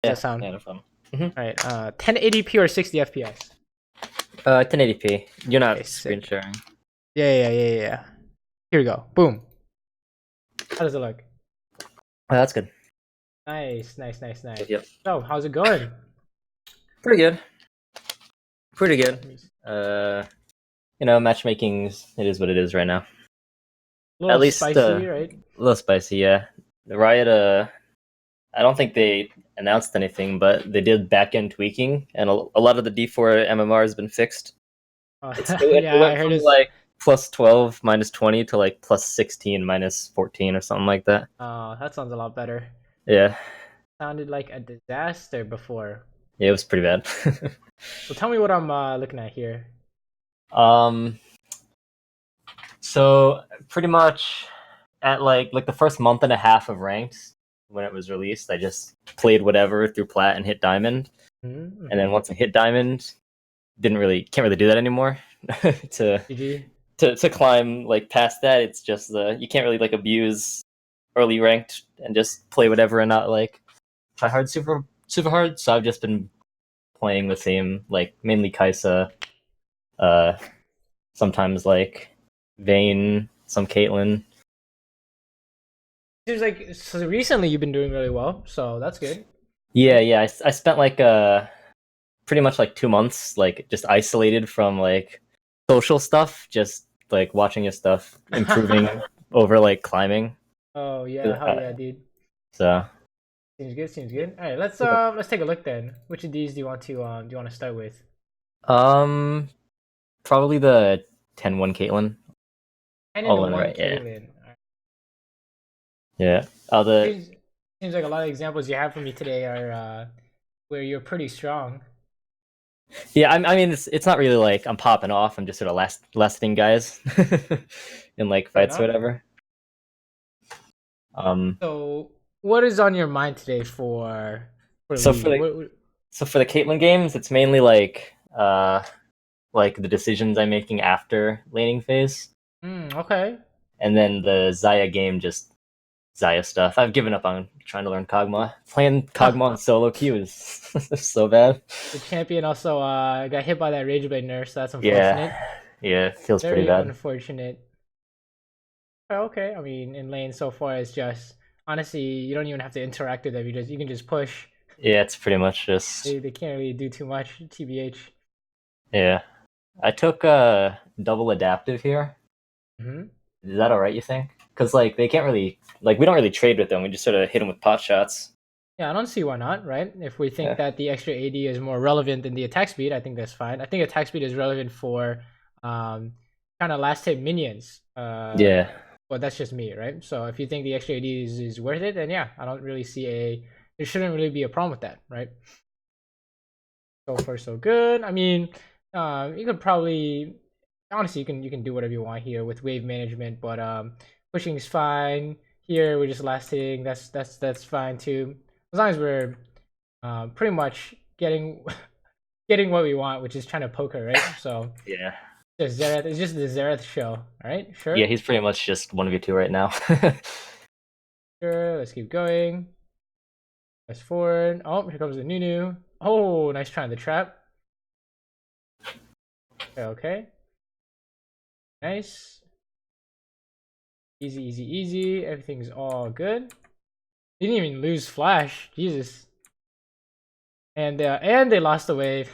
Does that Yeah, sound? yeah, no problem. All right. 1080p or 60 FPS? 1080p. You're Okay, not screen sick. sharing. Yeah. Here we go. Boom. How does it look? Oh, that's good. Nice. Yep. So, how's it going? Pretty good. Pretty good. Let me see. Matchmaking it is what it is right now. A At little least spicy, a right? little spicy, yeah. The Riot I don't think they announced anything, but they did back end tweaking, and a lot of the D4 MMR has been fixed. It Yeah, I went heard from it's. like plus 12 minus 20 to like plus 16 minus 14 or something like that. That sounds a lot better. Yeah, Sounded like a disaster before. yeah, it was pretty bad. So tell me what I'm looking at here. um, so pretty much at like the first month and a half of ranked when it was released, I just played whatever through plat and hit diamond, and then once I hit diamond, can't really do that anymore. to GG. to climb like past that, it's just you can't really like abuse early ranked and just play whatever and not like try hard super hard. So I've just been playing the same, like mainly Kaisa, uh sometimes like Vayne, some Caitlyn. Seems like so recently you've been doing really well, so that's good. Yeah, I spent like pretty much like 2 months like just isolated from like social stuff, just like watching his stuff improving over like climbing. Oh yeah, hell Uh, yeah, dude. so Seems good. All right, let's take a look then. Which of these do you want to start with? um probably the 10-1 Caitlyn. 10 All into in, one right? Yeah. Caitlyn. All right. Yeah. The Seems like a lot of examples you have for me today are where you're pretty strong. Yeah, I mean, it's not really like I'm popping off. I'm just sort of lasting guys in like Fair fights or enough. whatever. Um, So, what is on your mind today for so for Lee? the so for the Caitlyn games, it's mainly like the decisions I'm making after laning phase, Okay. and then the Zaya game, just Zaya stuff. I've given up on trying to learn Kog'Maw. Playing Kog'Maw in solo queue is so bad. The champion also got hit by that Rage Blade nerf, so that's Yeah, unfortunate. yeah, it feels pretty Very bad. unfortunate. Oh, okay, I mean, in lane so far it's just honestly you don't even have to interact with them. You can just push. Yeah, it's pretty much just They can't really do too much. TBH. yeah. I took double adaptive here. Hmm. Is that all right? You think? Because like they can't really like we don't really trade with them. We just sort of hit them with pot shots. Yeah, I don't see why not, right? If we think Yeah. that the extra AD is more relevant than the attack speed, I think that's fine. I think attack speed is relevant for um, kind of last hit minions. Yeah. But that's just me, right? So if you think the extra AD is worth it, then yeah, I don't really see there shouldn't really be a problem with that, right? So far so good. I mean, you could probably honestly you can do whatever you want here with wave management, but pushing is fine. Here we're just last hitting. That's fine too. As long as we're pretty much getting getting what we want, which is trying to poke her, right? So Yeah. just Zereth, it's just the Zereth show. All right, Yeah. sure, He's pretty much just 1v2 right now. sure. Let's keep going. Press forward. Oh, here comes the Nunu. Oh, nice trying the trap. Okay, nice. Easy. Everything's all good. Didn't even lose flash. Jesus. And they lost the wave.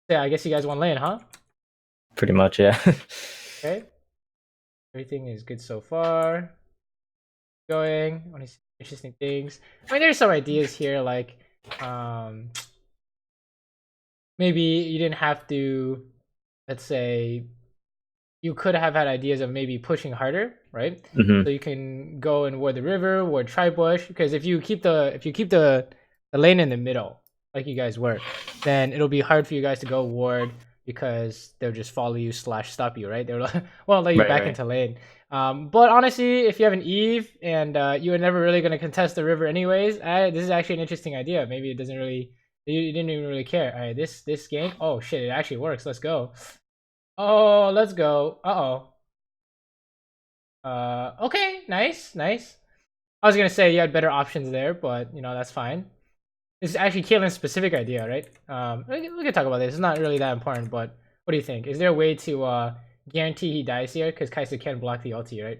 Yeah, I guess you guys won lane, huh? Pretty much, yeah. Okay. Everything is good so far. Going. I want to see interesting things. I mean, there's some ideas here, like maybe you didn't have to. Let's say you could have had ideas of maybe pushing harder, right? Hmm. So you can go and ward the river, ward tri-bush, because if you keep the lane in the middle, like you guys were, then it'll be hard for you guys to go ward because they'll just follow you slash stop you, right? They'll won't let you Right, back right. into lane. But honestly, if you have an Eve and you are never really going to contest the river anyways, this is actually an interesting idea. Maybe it doesn't really, you didn't even really care. All right, this gank, oh shit, it actually works. Let's go. Oh, let's go. Uh-oh. Okay, nice. I was gonna say you had better options there, but you know that's fine. This is actually Caitlin's specific idea, right? We can talk about this. It's not really that important, but what do you think? Is there a way to guarantee he dies here? Because Kai'Sa can block the ulti, right?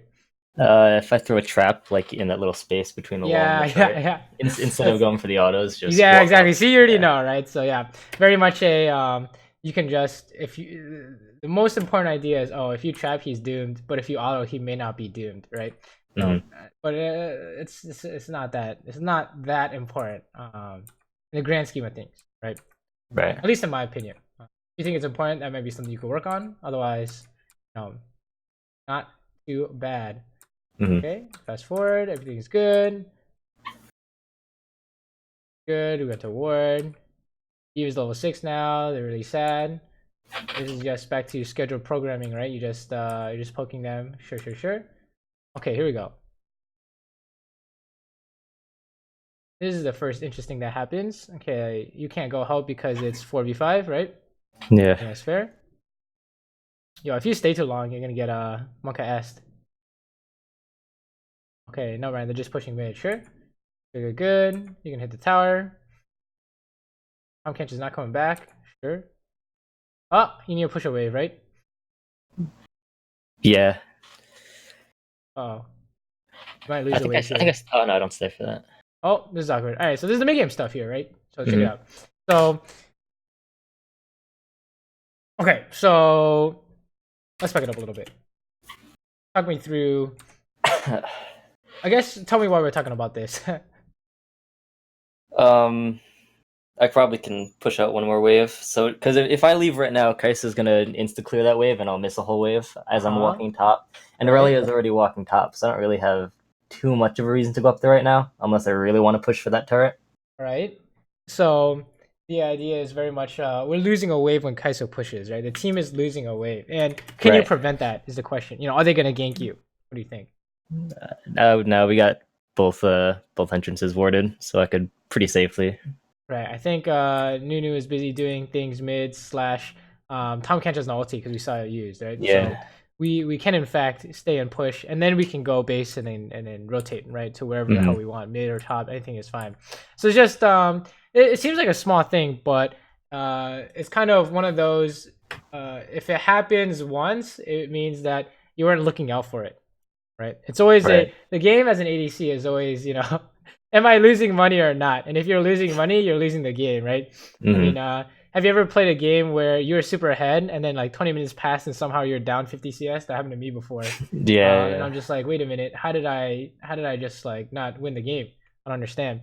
If I throw a trap like in that little space between the wall and the turret, instead of going for the autos, just exactly. See, you already know, right? So yeah, very much a you can just the most important idea is if you trap, he's doomed, but if you auto, he may not be doomed, right? So, but it's not that important in the grand scheme of things, right? Right. At least in my opinion. If you think it's important, that might be something you could work on. Otherwise, not too bad. Okay, fast forward. Everything's good. Good. We got to ward. Eve is level 6 now. They're really sad. This is just back to scheduled programming, right? You're just poking them. Sure. Okay, here we go. This is the first interesting that happens. Okay, you can't go help because it's 4v5, right? Yeah. That's fair. Yo, if you stay too long, you're gonna get Monka est. Okay, no, Ryan, they're just pushing mid. Sure. Good. You can hit the tower. Tom Kench is not coming back. Sure. Oh, you need to push a wave, right? Yeah. Oh. You might lose a wave. Oh no, I don't stay for that. Oh, this is awkward. Alright, so this is the mid game stuff here, right? So check it out. So okay, so let's back it up a little bit. Talk me through I guess tell me why we're talking about this. I probably can push out one more wave. So, because if I leave right now, Kai'Sa's gonna insta clear that wave, and I'll miss a whole wave as I'm walking top. And Aurelia is already walking top, so I don't really have too much of a reason to go up there right now, unless I really want to push for that turret. Right. So the idea is very much we're losing a wave when Kai'Sa pushes, right? The team is losing a wave, and can you prevent that? Is the question. Are they gonna gank you? What do you think? No, we got both entrances warded, so I could pretty safely. Right, I think Nunu is busy doing things mid / Tom Kench has no ulti because we saw it used, right? Yeah. So we can in fact stay and push, and then we can go base and then rotate, right, to wherever the hell we want, mid or top, anything is fine. So it's just it seems like a small thing, but it's kind of one of those. If it happens once, it means that you weren't looking out for it, right? It's always the game as an ADC is always am I losing money or not? And if you're losing money, you're losing the game, right? I mean, have you ever played a game where you were super ahead and then like 20 minutes passed and somehow you're down 50 CS? That happened to me before. Yeah. And I'm just like, wait a minute, how did I just like not win the game? I don't understand.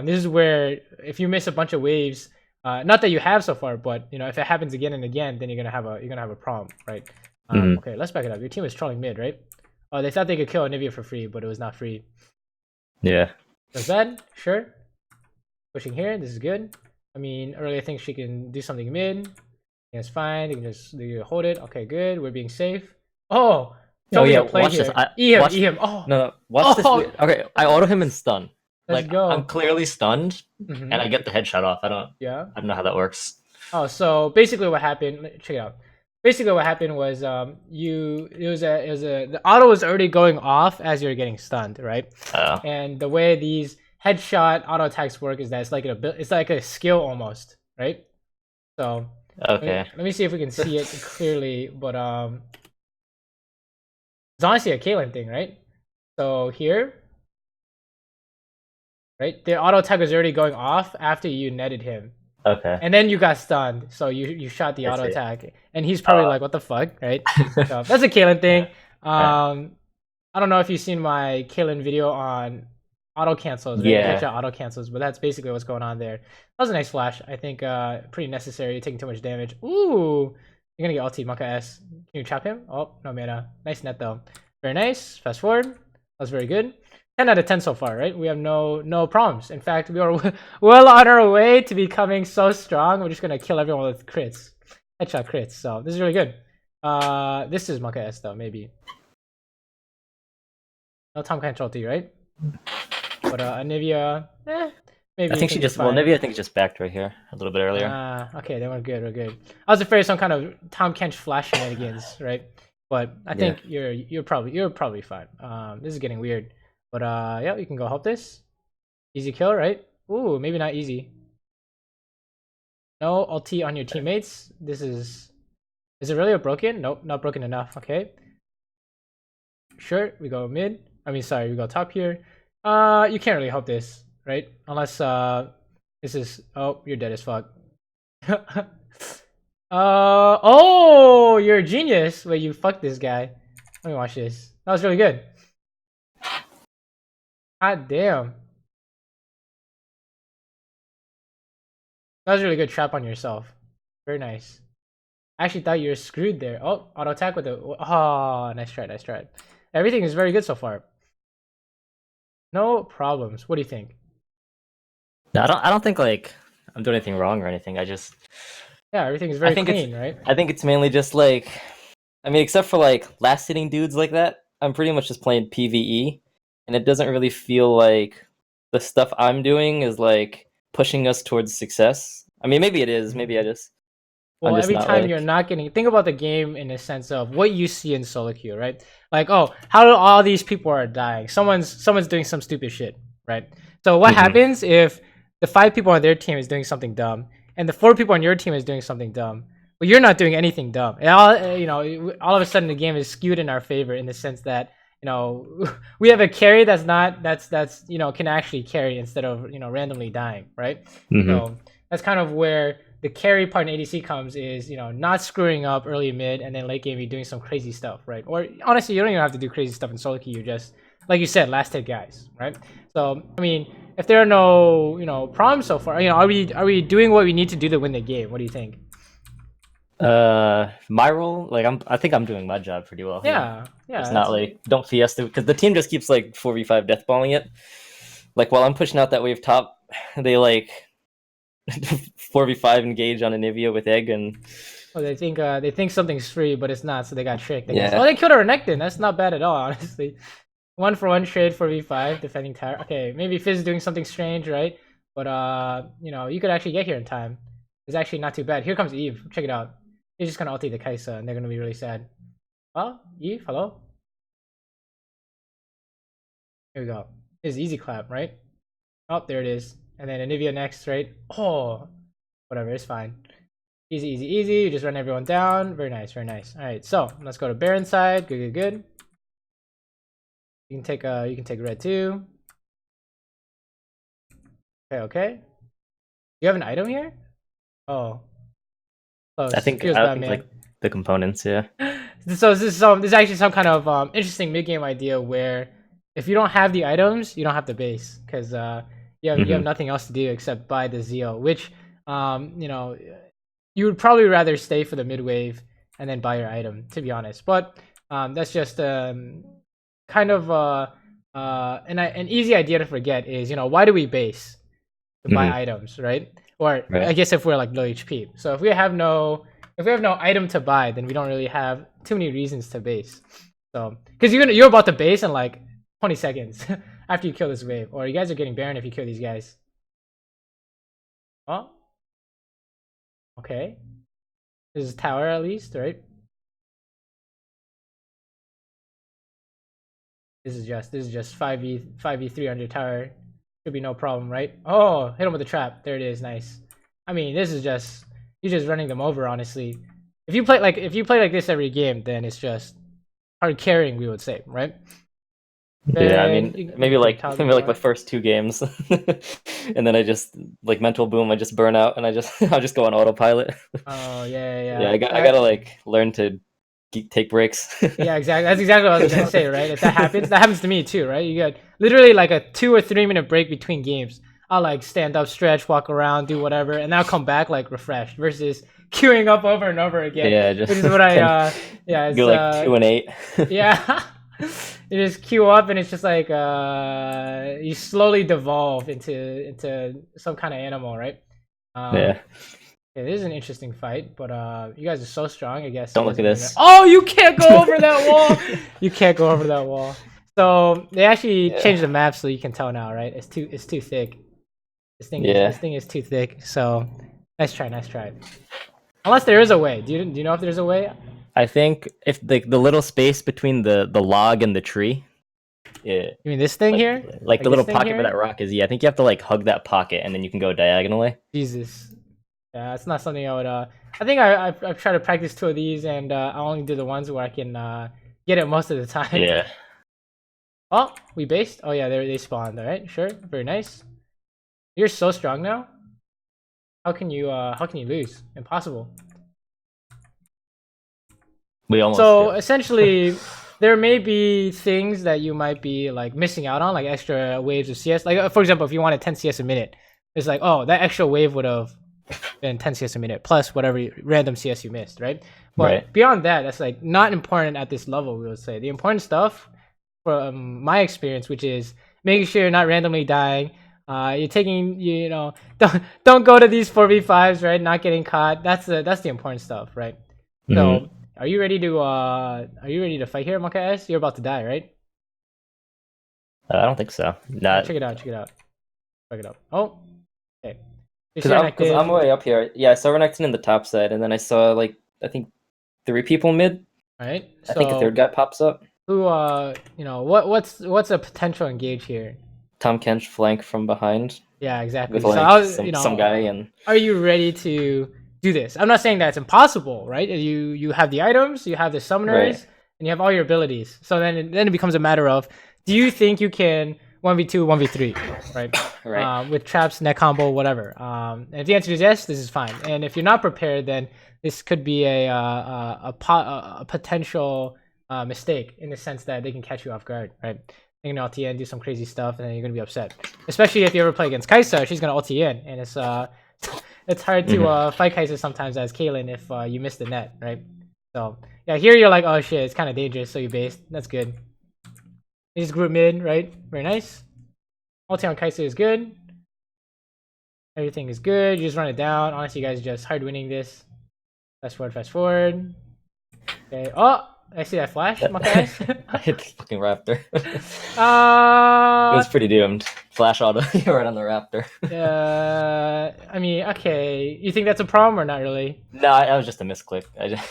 This is where if you miss a bunch of waves, not that you have so far, but if it happens again and again, then you're gonna have a problem, right? Okay, let's back it up. Your team is trolling mid, right? Oh, they thought they could kill Anivia for free, but it was not free. Yeah. That's bad. Sure. Pushing here. This is good. I mean, earlier I think she can do something mid. It's fine. They can just hold it. Okay, good. We're being safe. Oh. Yeah. Watch this. EM. Oh. No. Watch this. Okay, I auto him and stun. Let's go. I'm clearly stunned, and I get the headshot off. I don't know how that works. Oh, so basically what happened? Check it out. Basically, what happened was the auto was already going off as you're getting stunned, right? Oh. And the way these headshot auto attacks work is that it's like a skill almost, right? So okay, let me see if we can see it clearly. But it's honestly a Caitlyn thing, right? So here, right, the auto attack was already going off after you netted him. Okay. And then you got stunned, so you shot the auto attack, and he's probably like, "What the fuck?" Right? So that's a Caitlyn thing. I don't know if you've seen my Caitlyn video on auto cancels, right? Headshot auto cancels, but that's basically what's going on there. That was a nice flash. I think pretty necessary. Taking too much damage. Ooh, you're gonna get ulti, Monka S. Can you chop him? Oh, no mana. Nice net though. Very nice. Fast forward. That's very good. 10 out of 10 so far, right? We have no problems. In fact, we are well on our way to becoming so strong. We're just gonna kill everyone with crits, headshot crits. So this is really good. This is Monka S though, maybe. No Tom control T, right? But Anivia, maybe. I think she just Anivia I think just backed right here a little bit earlier. Okay, then we're good. We're good. I was afraid of some kind of Tom Kench flash shenanigans, right? But I think you're probably fine. This is getting weird. But yeah, you can go help this. Easy kill, right? Ooh, maybe not easy. No ulti on your teammates. This is it really a broken? Nope, not broken enough. Okay. Sure, we go mid. I mean, sorry, we go top here. You can't really help this, right? Unless this is you're dead as fuck. Oh, you're a genius. Wait, you fucked this guy. Let me watch this. That was really good. God damn. That was a really good trap on yourself. Very nice. I actually thought you were screwed there. Oh, auto attack with the. Oh, nice try, nice try. Everything is very good so far. No problems. What do you think? No, I don't think like I'm doing anything wrong or anything. Yeah, everything is very clean, right? I think it's mainly just like, I mean, except for like last hitting dudes like that, I'm pretty much just playing PvE, and it doesn't really feel like the stuff I'm doing is like pushing us towards success. I mean, maybe it is. Maybe Well, I'm just every not time like... you're not getting, think about the game in the sense of what you see in solo queue, right? Like, oh, how do all these people are dying? Someone's doing some stupid shit, right? So what happens if the 5 people on their team is doing something dumb, and the 4 people on your team is doing something dumb, but you're not doing anything dumb? And all of a sudden the game is skewed in our favor in the sense that we have a carry that's can actually carry instead of randomly dying, right? So that's kind of where the carry part in ADC comes, is not screwing up early mid and then late game you're doing some crazy stuff, right? Or honestly, you don't even have to do crazy stuff in solo queue. You just, like you said, last hit guys, right? So I mean, if there are no problems so far, are we doing what we need to do to win the game? What do you think? My role, like I think I'm doing my job pretty well. Yeah. It's not like don't fiesta, because the team just keeps like 4v5 deathballing it. Like while I'm pushing out that wave top, they like 4v5 engage on Anivia with egg, and they think something's free, but it's not, so they got tricked. Yeah. Oh, they killed a Renekton. That's not bad at all, honestly. 1-for-1 trade for V5 defending tower. Okay, maybe Fizz is doing something strange, right? But you could actually get here in time. It's actually not too bad. Here comes Eve. Check it out. He's just gonna ulti the Kai'Sa, and they're gonna be really sad. Well, Eve, hello. Here we go. It's easy clap, right? Oh, there it is. And then Anivia next, right? Oh, whatever, it's fine. Easy, easy, easy. You just run everyone down. Very nice, very nice. All right, so let's go to Baron side. Good, good, good. You can take red too. Okay, okay. You have an item here? Oh. Close. I think like the components, yeah. So this is actually some kind of interesting mid game idea where if you don't have the items, you don't have the base, because you have nothing else to do except buy the Zeo, which you would probably rather stay for the mid wave and then buy your item, to be honest. But that's just kind of an easy idea to forget is why do we base to buy items, right? Or I guess if we're like low HP. So if we have no item to buy, then we don't really have too many reasons to base. So because you're about to base in like 20 seconds after you kill this wave, or you guys are getting Baron if you kill these guys. Oh, okay. This is tower at least, right? This is just 5v3 under tower. Should be no problem, right? Oh, hit him with the trap. There it is. Nice. I mean, this is just you're just running them over, honestly. If you play like this every game, then it's just hard carrying, we would say, right? Yeah, I mean, maybe like my first 2 games, and then I just like mental boom. I just burn out, and I'll just go on autopilot. Oh yeah. Yeah, I gotta like learn to take breaks. Yeah, exactly. That's exactly what I was gonna say, right? If that happens to me too, right? You got literally like a 2 or 3 minute break between games. I'll like stand up, stretch, walk around, do whatever, and I'll come back like refreshed. Versus queuing up over and over again. Yeah, just which is what I it's like 2 and 8. Yeah. You just queue up and it's just like you slowly devolve into some kind of animal, right? Yeah, it is an interesting fight, but you guys are so strong, I guess. Don't look at this. Oh, you can't go over that wall. You can't go over that wall. So they actually changed the map so you can tell now, right? It's too thick. This thing is too thick. So nice try. Unless there is a way. Do you know if there's a way? I think if the little space between the log and the tree. Yeah. You mean this thing here? Like the little pocket where that rock is. Yeah, I think you have to like hug that pocket and then you can go diagonally. Jesus. Yeah, it's not something I would. I think I've tried to practice 2 of these, and I only do the ones where I can get it most of the time. Yeah. Oh, we based. Oh yeah, they spawned. All right, sure, very nice. You're so strong now. How can you lose? Impossible. We almost. So do. essentially, there may be things that you might be like missing out on, like extra waves of CS. Like for example, if you wanted 10 CS a minute, it's like, oh, that extra wave would have been 10 CS a minute plus whatever random CS you missed, right? But Right. beyond that, that's like not important at this level. We would say the important stuff, from my experience, which is making sure you're not randomly dying. You're taking, you know, don't go to these 4v5s, right? Not getting caught. That's the important stuff, right? So, are you ready to fight here, Monkey S? You're about to die, right? I don't think so. Not. Check it out. Check it out. Check it out. Oh, okay. Because I'm way up here. Yeah, I saw Renekton in the top side, and then I saw like I think 3 people mid. All right. So, I think a third guy pops up. Who you know, what's a potential engage here? Tom Kench flank from behind. Yeah, exactly. With So some guy and. Are you ready to do this? I'm not saying that's impossible, right? You have the items, you have the summoners, Right. and you have all your abilities. So then it becomes a matter of, do you think you can 1v2, 1v3, right? Right. With traps, net combo, whatever. And if the answer is yes, this is fine. And if you're not prepared, then this could be a potential mistake in the sense that they can catch you off guard, right? They can ulti in, do some crazy stuff, and then you're gonna be upset. Especially if you ever play against Kai'Sa, she's gonna ulti in, and it's hard to fight Kai'Sa sometimes as Kaylin if you miss the net, right? So yeah, here you're like, oh shit, it's kind of dangerous, so you base. That's good. You just group mid, right? Very nice. Ulti on Kai'Sa is good. Everything is good. You just run it down. Honestly, you guys are just hard winning this. Fast forward, fast forward. Okay. Oh, I see that flash, my guys. I hit the fucking raptor. It was pretty doomed. Flash auto right on the raptor. I mean, okay. You think that's a problem or not really? No, I was just a misclick.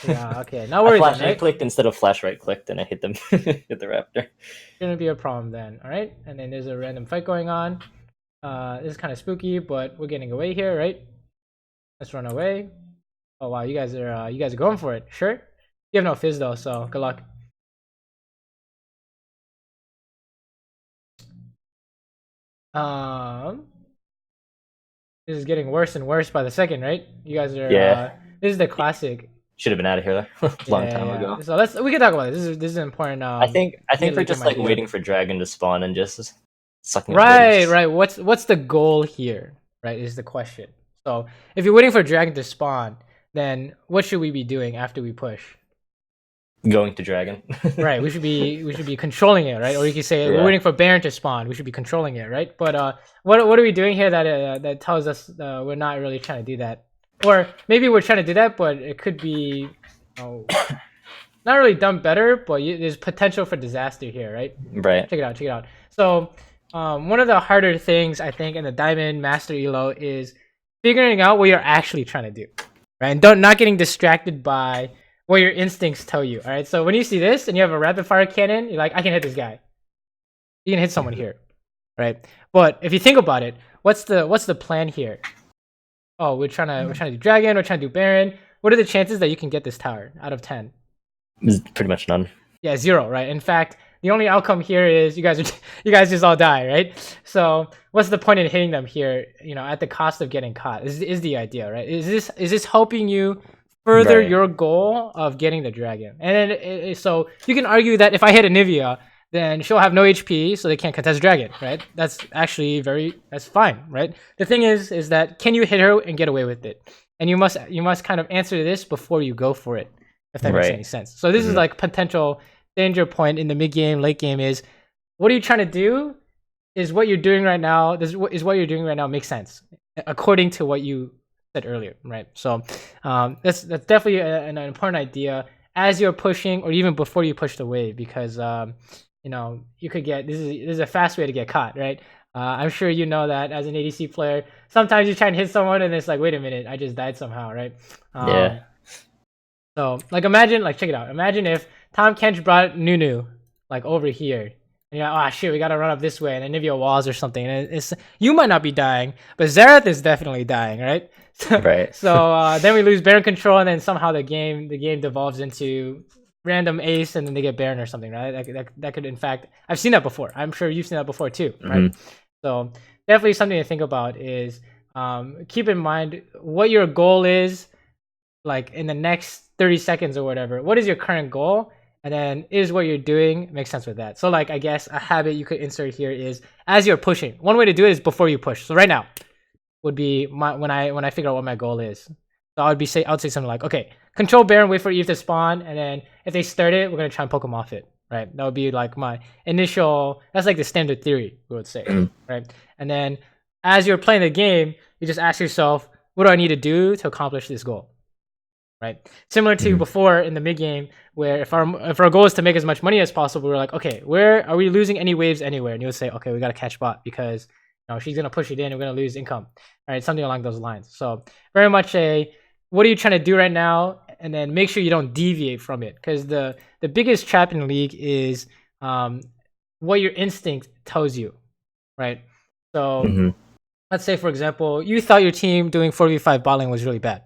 Yeah, okay. Not worried. Flash then, right? clicked instead of flash right clicked, and I hit them. Hit the raptor. Gonna be a problem then. All right. And then there's a random fight going on. This is kind of spooky, but we're getting away here, right? Let's run away. Oh wow, you guys are going for it. Sure. You have no fizz though, so good luck. This is getting worse and worse by the second, right? You guys are. Yeah. This is the classic. Should have been out of here though. Long time ago. So we can talk about this. This is important. I think we're just like waiting for Dragon to spawn and just sucking. Right. What's the goal here? Right, is the question. So if you're waiting for Dragon to spawn, then what should we be doing after we push? Going to Dragon. Right, we should be controlling it, right? Or you could say we're waiting for Baron to spawn. We should be controlling it, right? But what are we doing here that tells us we're not really trying to do that? Or maybe we're trying to do that, but it could be not really done better. But there's potential for disaster here, right? Right. Check it out. So one of the harder things I think in the Diamond Master Elo is figuring out what you're actually trying to do, right? And not getting distracted by what your instincts tell you. All right. So when you see this and you have a rapid fire cannon, you're like, I can hit this guy. You can hit someone here, right? But if you think about it, what's the plan here? Oh, we're trying to do Dragon. We're trying to do Baron. What are the chances that you can get this tower out of 10? Pretty much none. Yeah, 0, right? In fact, the only outcome here is you guys just all die, right? So what's the point in hitting them here? You know, at the cost of getting caught is the idea, right? Is this helping you further your goal of getting the Dragon? And then so you can argue that if I hit Anivia, then she'll have no HP, so they can't contest Dragon, right? That's actually that's fine, right? The thing is that can you hit her and get away with it? And you must kind of answer this before you go for it, if that makes any sense. So this is like potential danger point in the mid game, late game is what are you trying to do? Is what you're doing right now? Is what you're doing right now makes sense according to what you said earlier, right? So that's definitely an important idea as you're pushing, or even before you push the wave, because you know you could get this is a fast way to get caught, right? I'm sure you know that as an ADC player, sometimes you try and hit someone and it's like, wait a minute, I just died somehow, right? Yeah. So like imagine, like check it out. Imagine if Tom Kench brought Nunu like over here, and Yeah, oh shit, we gotta run up this way, and then Nivea walls or something. And it's you might not be dying, but Xerath is definitely dying, right? Right. So then we lose Baron control, and then somehow the game devolves into random ace, and then they get Baron or something, right? That could, in fact, I've seen that before. I'm sure you've seen that before too, right? So definitely something to think about is keep in mind what your goal is, like in the next 30 seconds or whatever. What is your current goal? And then is what you're doing makes sense with that. So like I guess a habit you could insert here is as you're pushing. One way to do it is before you push. So right now would be when I figure out what my goal is. So I would say something like, okay, control Baron, wait for Eve to spawn, and then if they start it, we're gonna try and poke them off it. Right? That would be like my initial. That's like the standard theory we would say, right? And then as you're playing the game, you just ask yourself, what do I need to do to accomplish this goal? Right, similar to before in the mid game, where if our goal is to make as much money as possible, we're like, okay, where are we losing any waves anywhere? And you would say, okay, we got to catch bot because she's gonna push it in, and we're gonna lose income. All right, something along those lines. So very much what are you trying to do right now, and then make sure you don't deviate from it, because the biggest trap in the league is what your instinct tells you, right? So let's say for example, you thought your team doing 4v5 bot lane was really bad.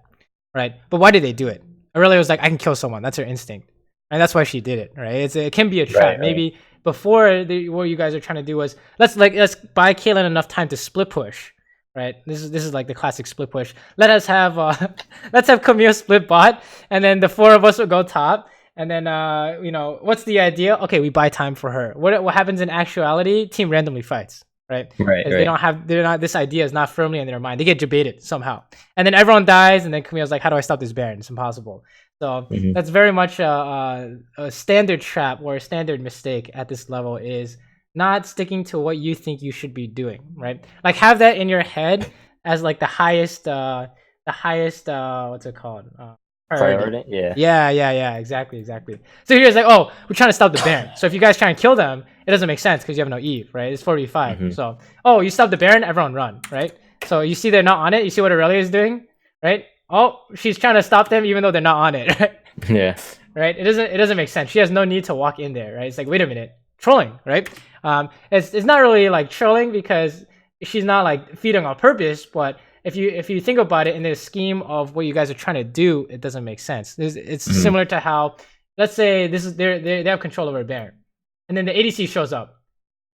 Right, but why did they do it? Aurelia was like, I can kill someone. That's her instinct, and that's why she did it. Right, it can be a trap. Right. Maybe before what you guys are trying to do was let's buy Caitlyn enough time to split push. Right, this is like the classic split push. Let us have let's have Camille split bot, and then the four of us will go top. And then what's the idea? Okay, we buy time for her. What happens in actuality? Team randomly fights. Right. This idea is not firmly in their mind. They get debated somehow, and then everyone dies, and then Camille's like, how do I stop this Baron? It's impossible. So that's very much a standard trap or a standard mistake at this level, is not sticking to what you think you should be doing, right? Like have that in your head as like the highest what's it called? Priority. Yeah, exactly. So here's like, oh, we're trying to stop the Baron. So if you guys try and kill them, it doesn't make sense because you have no Eve, right? It's 4v5. So, oh, you stop the Baron, everyone run, right? So you see they're not on it. You see what Aurelia is doing, right? Oh, she's trying to stop them even though they're not on it, right? Yeah. Right? It doesn't make sense. She has no need to walk in there, right? It's like, wait a minute, trolling, right? It's not really like trolling because she's not like feeding on purpose, but if you think about it in the scheme of what you guys are trying to do, it doesn't make sense. It's similar to how, let's say they have control over Baron, and then the ADC shows up,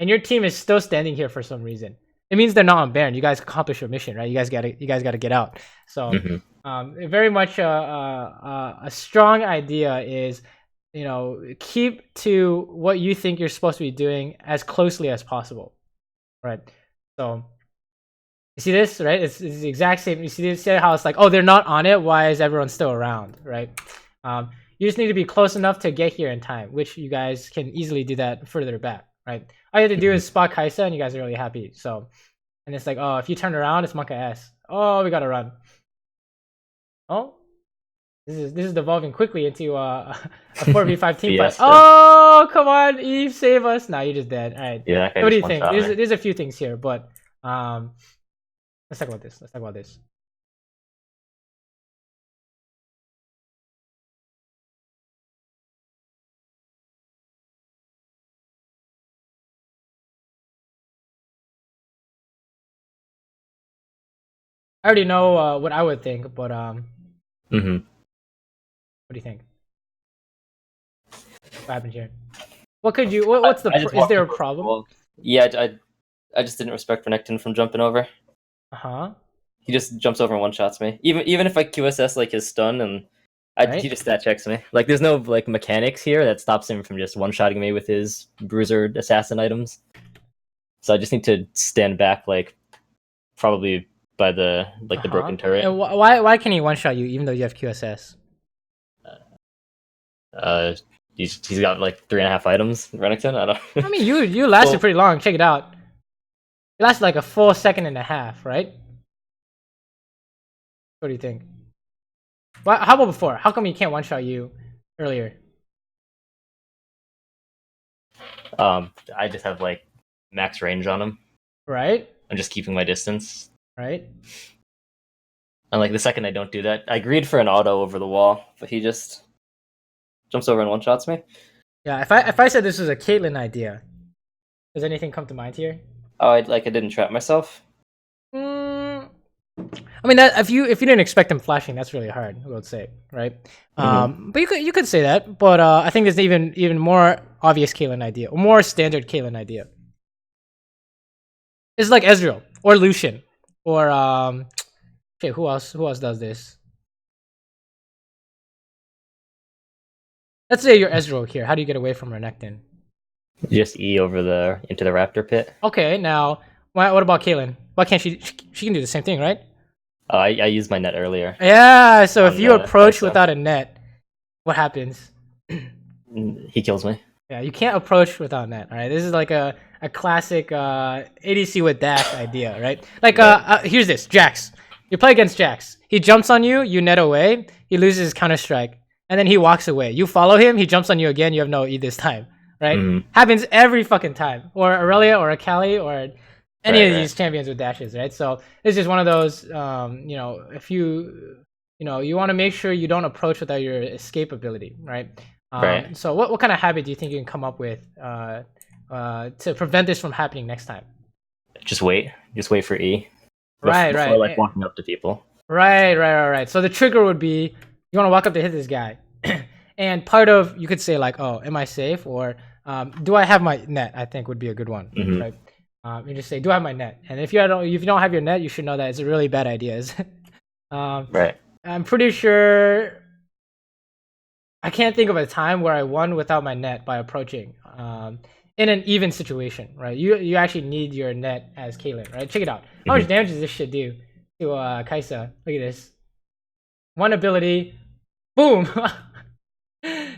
and your team is still standing here for some reason. It means they're not on Baron. You guys accomplish your mission, right? You guys gotta get out. So very much a strong idea is keep to what you think you're supposed to be doing as closely as possible, right? So. You see this, right? It's the exact same. You see how it's like, oh, they're not on it. Why is everyone still around, right? You just need to be close enough to get here in time, which you guys can easily do that further back, right? All you have to do is spot Kaisa, and you guys are really happy. So, and it's like, oh, if you turn around, it's Monka S. Oh, we gotta run. Oh, this is devolving quickly into a 4v5 team fight. Oh, come on, Eve, save us! Nah, you're just dead. All right. Yeah. So what do you think? There's a few things here, but let's talk about this. I already know what I would think, but what do you think? What happened here? What could you? What's the? Is there a problem? Yeah, I just didn't respect Renekton from jumping over. He just jumps over and one shots me. Even if I QSS like his stun and he just stat checks me. Like there's no like mechanics here that stops him from just one shotting me with his bruiser assassin items. So I just need to stand back like probably by the the broken turret. And why can he one shot you even though you have QSS? He's got like 3.5 items. Renekton, I don't. I mean, you lasted pretty long. Check it out. It lasted like a full second and a half, right? What do you think? How about before? How come he can't one shot you earlier? I just have like max range on him. Right. I'm just keeping my distance. Right. And like the second I don't do that, I agreed for an auto over the wall, but he just jumps over and one shots me. Yeah, if I said this was a Caitlyn idea, Does anything come to mind here? Oh, I didn't trap myself. Mm, I mean, that if you didn't expect him flashing, that's really hard. I would say, right? But you could say that. But I think there's even more obvious Caitlyn idea, or more standard Caitlyn idea. It's like Ezreal or Lucian or okay, who else does this? Let's say you're Ezreal here. How do you get away from Renekton? Just E over into the Raptor pit. Okay, now what about Caitlyn? Why can't she can do the same thing, right? Oh, I used my net earlier. Yeah, so if you approach without a net, what happens? He kills me. Yeah, you can't approach without net. All right, this is like a classic ADC with dash idea, right? Like here's this Jax. You play against Jax. He jumps on you, you net away. He loses his counter strike, and then he walks away. You follow him. He jumps on you again. You have no E this time, right? Happens every fucking time. Or Aurelia or Akali or any of these champions with dashes, right? So it's just one of those. You know, if you want to make sure you don't approach without your escape ability, right? So what kind of habit do you think you can come up with to prevent this from happening next time? Just wait for E. Right. Like walking up to people. Right. So the trigger would be you want to walk up to hit this guy, and part of you could say like, oh, am I safe or do I have my net? I think would be a good one, right? You just say, do I have my net? And if you don't have your net, you should know that it's a really bad idea. Right. I'm pretty sure. I can't think of a time where I won without my net by approaching in an even situation, right? You actually need your net as Caitlyn, right? Check it out. How much damage does this shit do to Kai'Sa? Look at this. One ability, boom.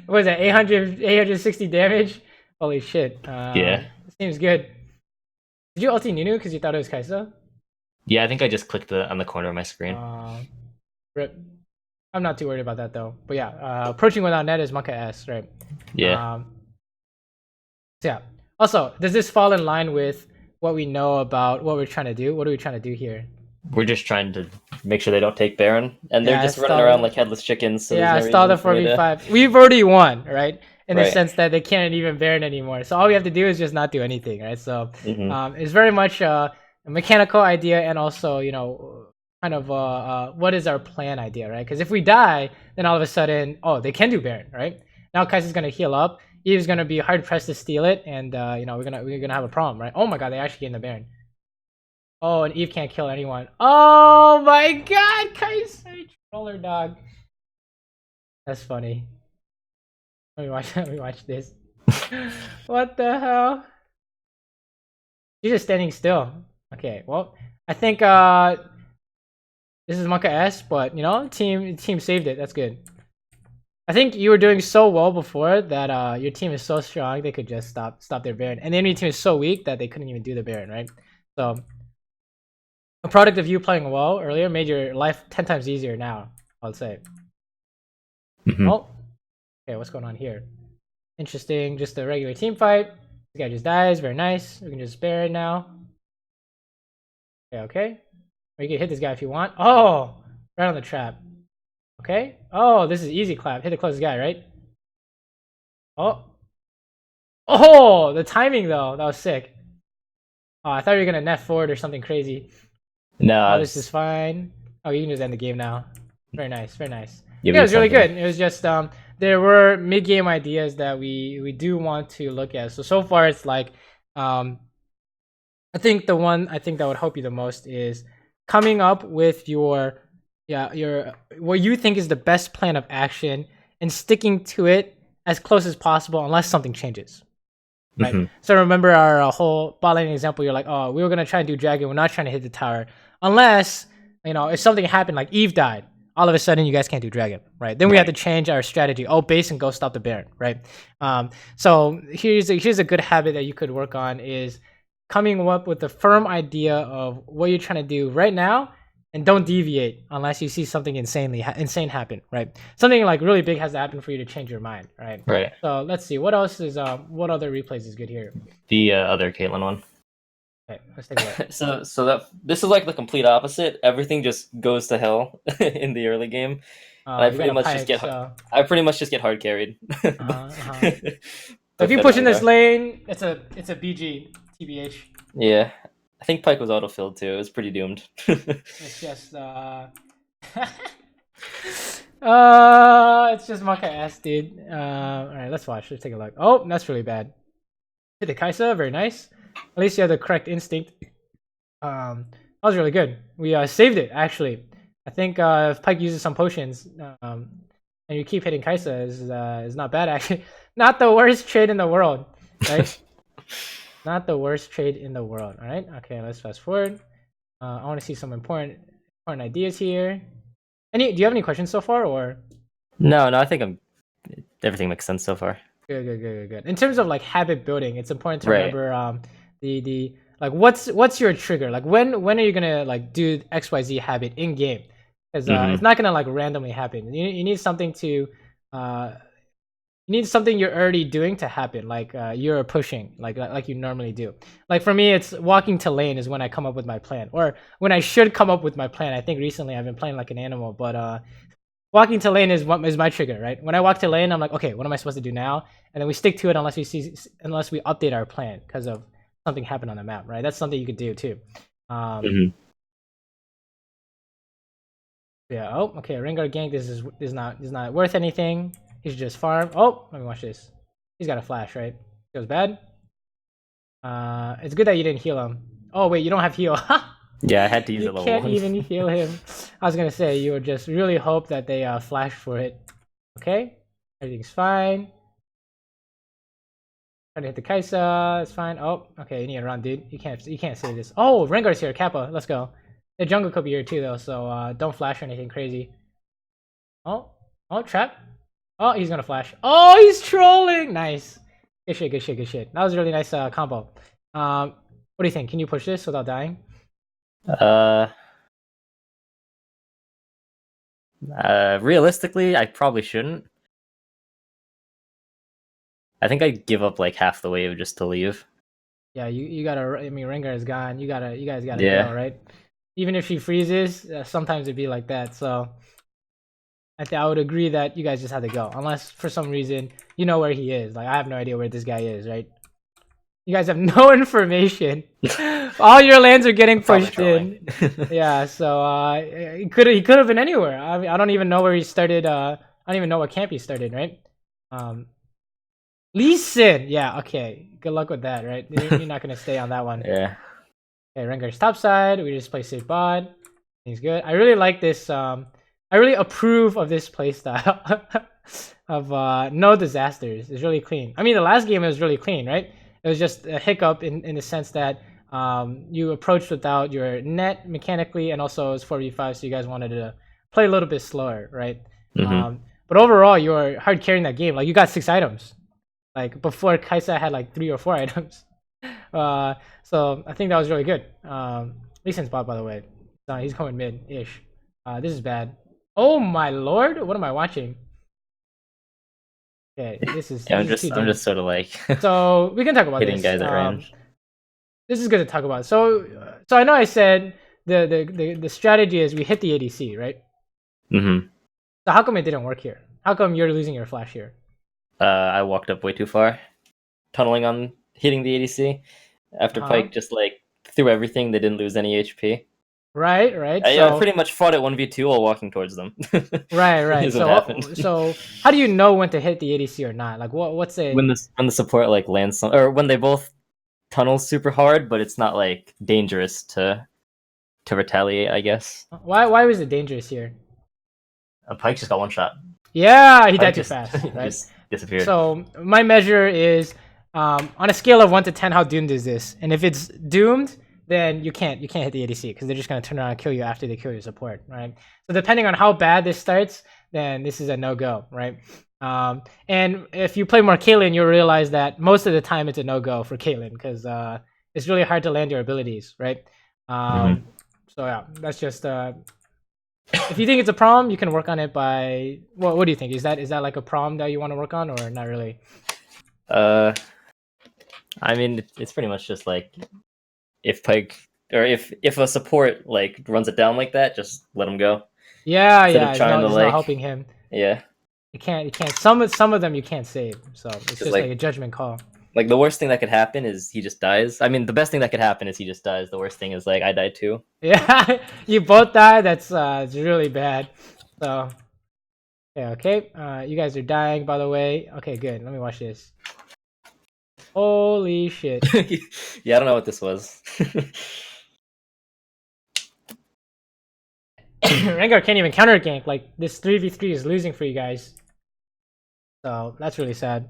What is that? 860 damage. Holy shit. Yeah. Seems good. Did you ulti Nunu because you thought it was Kai'Sa? Yeah, I think I just clicked on the corner of my screen. Rip. I'm not too worried about that though. But yeah, approaching without net is Monka S, right? Yeah. So yeah. Also, does this fall in line with what we know about what we're trying to do? What are we trying to do here? We're just trying to make sure they don't take Baron, and they're just running around like headless chickens. So yeah, stall the 4v5. We've already won, right? In the sense that they can't even Baron anymore. So all we have to do is just not do anything, right? So it's very much a mechanical idea, and also kind of what is our plan idea, right? Because if we die, then all of a sudden, oh, they can do Baron, right? Now Kai'Sa's gonna heal up. Eve's gonna be hard pressed to steal it, and we're gonna have a problem, right? Oh my god, they actually gained the Baron. Oh, and Eve can't kill anyone. Oh my god, Kai'Sa troller dog. That's funny. Let me watch this. What the hell? She's just standing still. Okay, well, I think this is Monka S, but team saved it. That's good. I think you were doing so well before that your team is so strong they could just stop their Baron, and the enemy team is so weak that they couldn't even do the Baron, right? So a product of you playing well earlier made your life 10 times easier now, I would say. Oh, okay, what's going on here? Interesting, just a regular team fight. This guy just dies, very nice. We can just Baron now. Okay. Or you can hit this guy if you want. Oh, right on the trap. Okay. Oh, this is easy clap. Hit the closest guy, right? Oh, the timing though. That was sick. Oh, I thought you were gonna net forward or something crazy. No, this is fine. Oh, you can just end the game now. Very nice, very nice. Yeah, it was really good. It was just there were mid-game ideas that we do want to look at. So far it's like I think the one that would help you the most is coming up with your what you think is the best plan of action and sticking to it as close as possible unless something changes. Right. So remember our whole bot lane example. You're like, oh, we were gonna try and do dragon. We're not trying to hit the tower unless if something happened, like Eve died. All of a sudden, you guys can't do dragon, right? Then we have to change our strategy. Oh, base and go stop the Baron, right? So here's a good habit that you could work on is coming up with a firm idea of what you're trying to do right now, and don't deviate unless you see something insane happen, right? Something like really big has to happen for you to change your mind, right? Right. So let's see what else is what other replays is good here. The other Caitlyn one. Okay, let's take a look. so this is like the complete opposite. Everything just goes to hell in the early game. I pretty much just get hard carried. If you push in this lane, it's a BG. TBH. Yeah, I think Pike was autofilled too. It was pretty doomed. It's just it's just Maka ass, dude. Alright, let's watch. Let's take a look. Oh, that's really bad. Hit the Kaisa, very nice. At least you have the correct instinct. That was really good. We saved it, actually. I think if Pike uses some potions, and you keep hitting Kaisa is not bad, actually. Not the worst trade in the world, right? Not the worst trade in the world. All right. Okay, let's fast forward. I want to see some important ideas here. Do you have any questions so far, or? No, I think everything makes sense so far. Good. In terms of like habit building, it's important to Right. remember the like what's your trigger? Like when are you gonna like do XYZ habit in game? Because it's not gonna like randomly happen. You need something to you need something you're already doing to happen, like you're pushing like you normally do. Like for me, it's walking to lane is when I come up with my plan, or when I should come up with my plan. I think recently I've been playing like an animal, but walking to lane is my trigger, right? When I walk to lane, I'm like, okay, what am I supposed to do now? And then we stick to it unless we update our plan because of something happened on the map, right? That's something you could do too. Yeah. Oh, okay. Rengar gank. This is not worth anything. He should just farm. Oh, let me watch this. He's got a flash, right? Feels bad. It's good that you didn't heal him. Oh wait, you don't have heal. Yeah, I had to use you it level can't 1. even heal him. I was gonna say you would just really hope that they flash for it. Okay, everything's fine. Try to hit the Kaisa. It's fine. Oh, okay. You need to run, dude. You can't save this. Oh, Rengar's here. Kappa. Let's go. The jungle could be here too, though. So don't flash or anything crazy. Oh, trap. Oh, he's gonna flash. Oh, he's trolling. Nice. Good shit. That was a really nice combo. What do you think? Can you push this without dying? Realistically, I probably shouldn't. I think I'd give up like half the wave just to leave. Yeah, you gotta. I mean, Rengar is gone. You guys gotta Yeah. go, right? Even if she freezes, sometimes it'd be like that. So I would agree that you guys just had to go, unless for some reason you know where he is. Like I have no idea where this guy is, right? You guys have no information. All your lands are getting pushed in. Yeah, so he could have been anywhere. I mean, I don't even know where he started. I don't even know what camp he started, right? Lee Sin. Yeah, okay. Good luck with that, right? You're not gonna stay on that one. Yeah. Okay, Rengar's top side. We just play safe bot. He's good. I really like this. I really approve of this playstyle of no disasters. It's really clean. I mean, the last game was really clean, right? It was just a hiccup in the sense that you approached without your net mechanically, and also it was 4v5, so you guys wanted to play a little bit slower, right? But overall, you were hard carrying that game. Like you got 6 items. Like before, Kaisa had like 3 or 4 items. So I think that was really good. Lee Sin's bot, by the way. He's going mid-ish. This is bad. Oh my lord! What am I watching? Okay, this is. Yeah, I'm just sort of like. So we can talk about hitting this. guys at range. This is good to talk about. So I know I said the strategy is we hit the ADC, right? So how come it didn't work here? How come you're losing your flash here? I walked up way too far, tunneling on hitting the ADC. After Pike just like threw everything, they didn't lose any HP. Right. I pretty much fought it 1v2 while walking towards them. Right. So how do you know when to hit the ADC or not? Like what's it? When the support like lands or when they both tunnel super hard, but it's not like dangerous to retaliate, I guess. Why was it dangerous here? Pike just got one shot. Yeah, he died too fast, right? Just disappeared. So my measure is on a scale of 1 to 10, how doomed is this? And if it's doomed, then you can't hit the ADC because they're just gonna turn around and kill you after they kill your support, right? So depending on how bad this starts, then this is a no-go, right? And if you play more Caitlyn, you'll realize that most of the time it's a no-go for Caitlyn because it's really hard to land your abilities, right? So yeah, that's just if you think it's a problem, you can work on it by what do you think? Is that like a problem that you want to work on or not really? I mean, it's pretty much just like if Pike or if a support like runs it down like that, just let him go. Yeah, it's not helping him. Yeah. You can't. Some of them you can't save, so it's just like a judgment call. Like the worst thing that could happen is he just dies. I mean, the best thing that could happen is he just dies. The worst thing is like I die too. Yeah, you both die. That's it's really bad. So yeah, okay. You guys are dying, by the way. Okay, good. Let me watch this. Holy shit. Yeah, I don't know what this was. Rengar can't even counter gank. Like this 3v3 is losing for you guys. So that's really sad.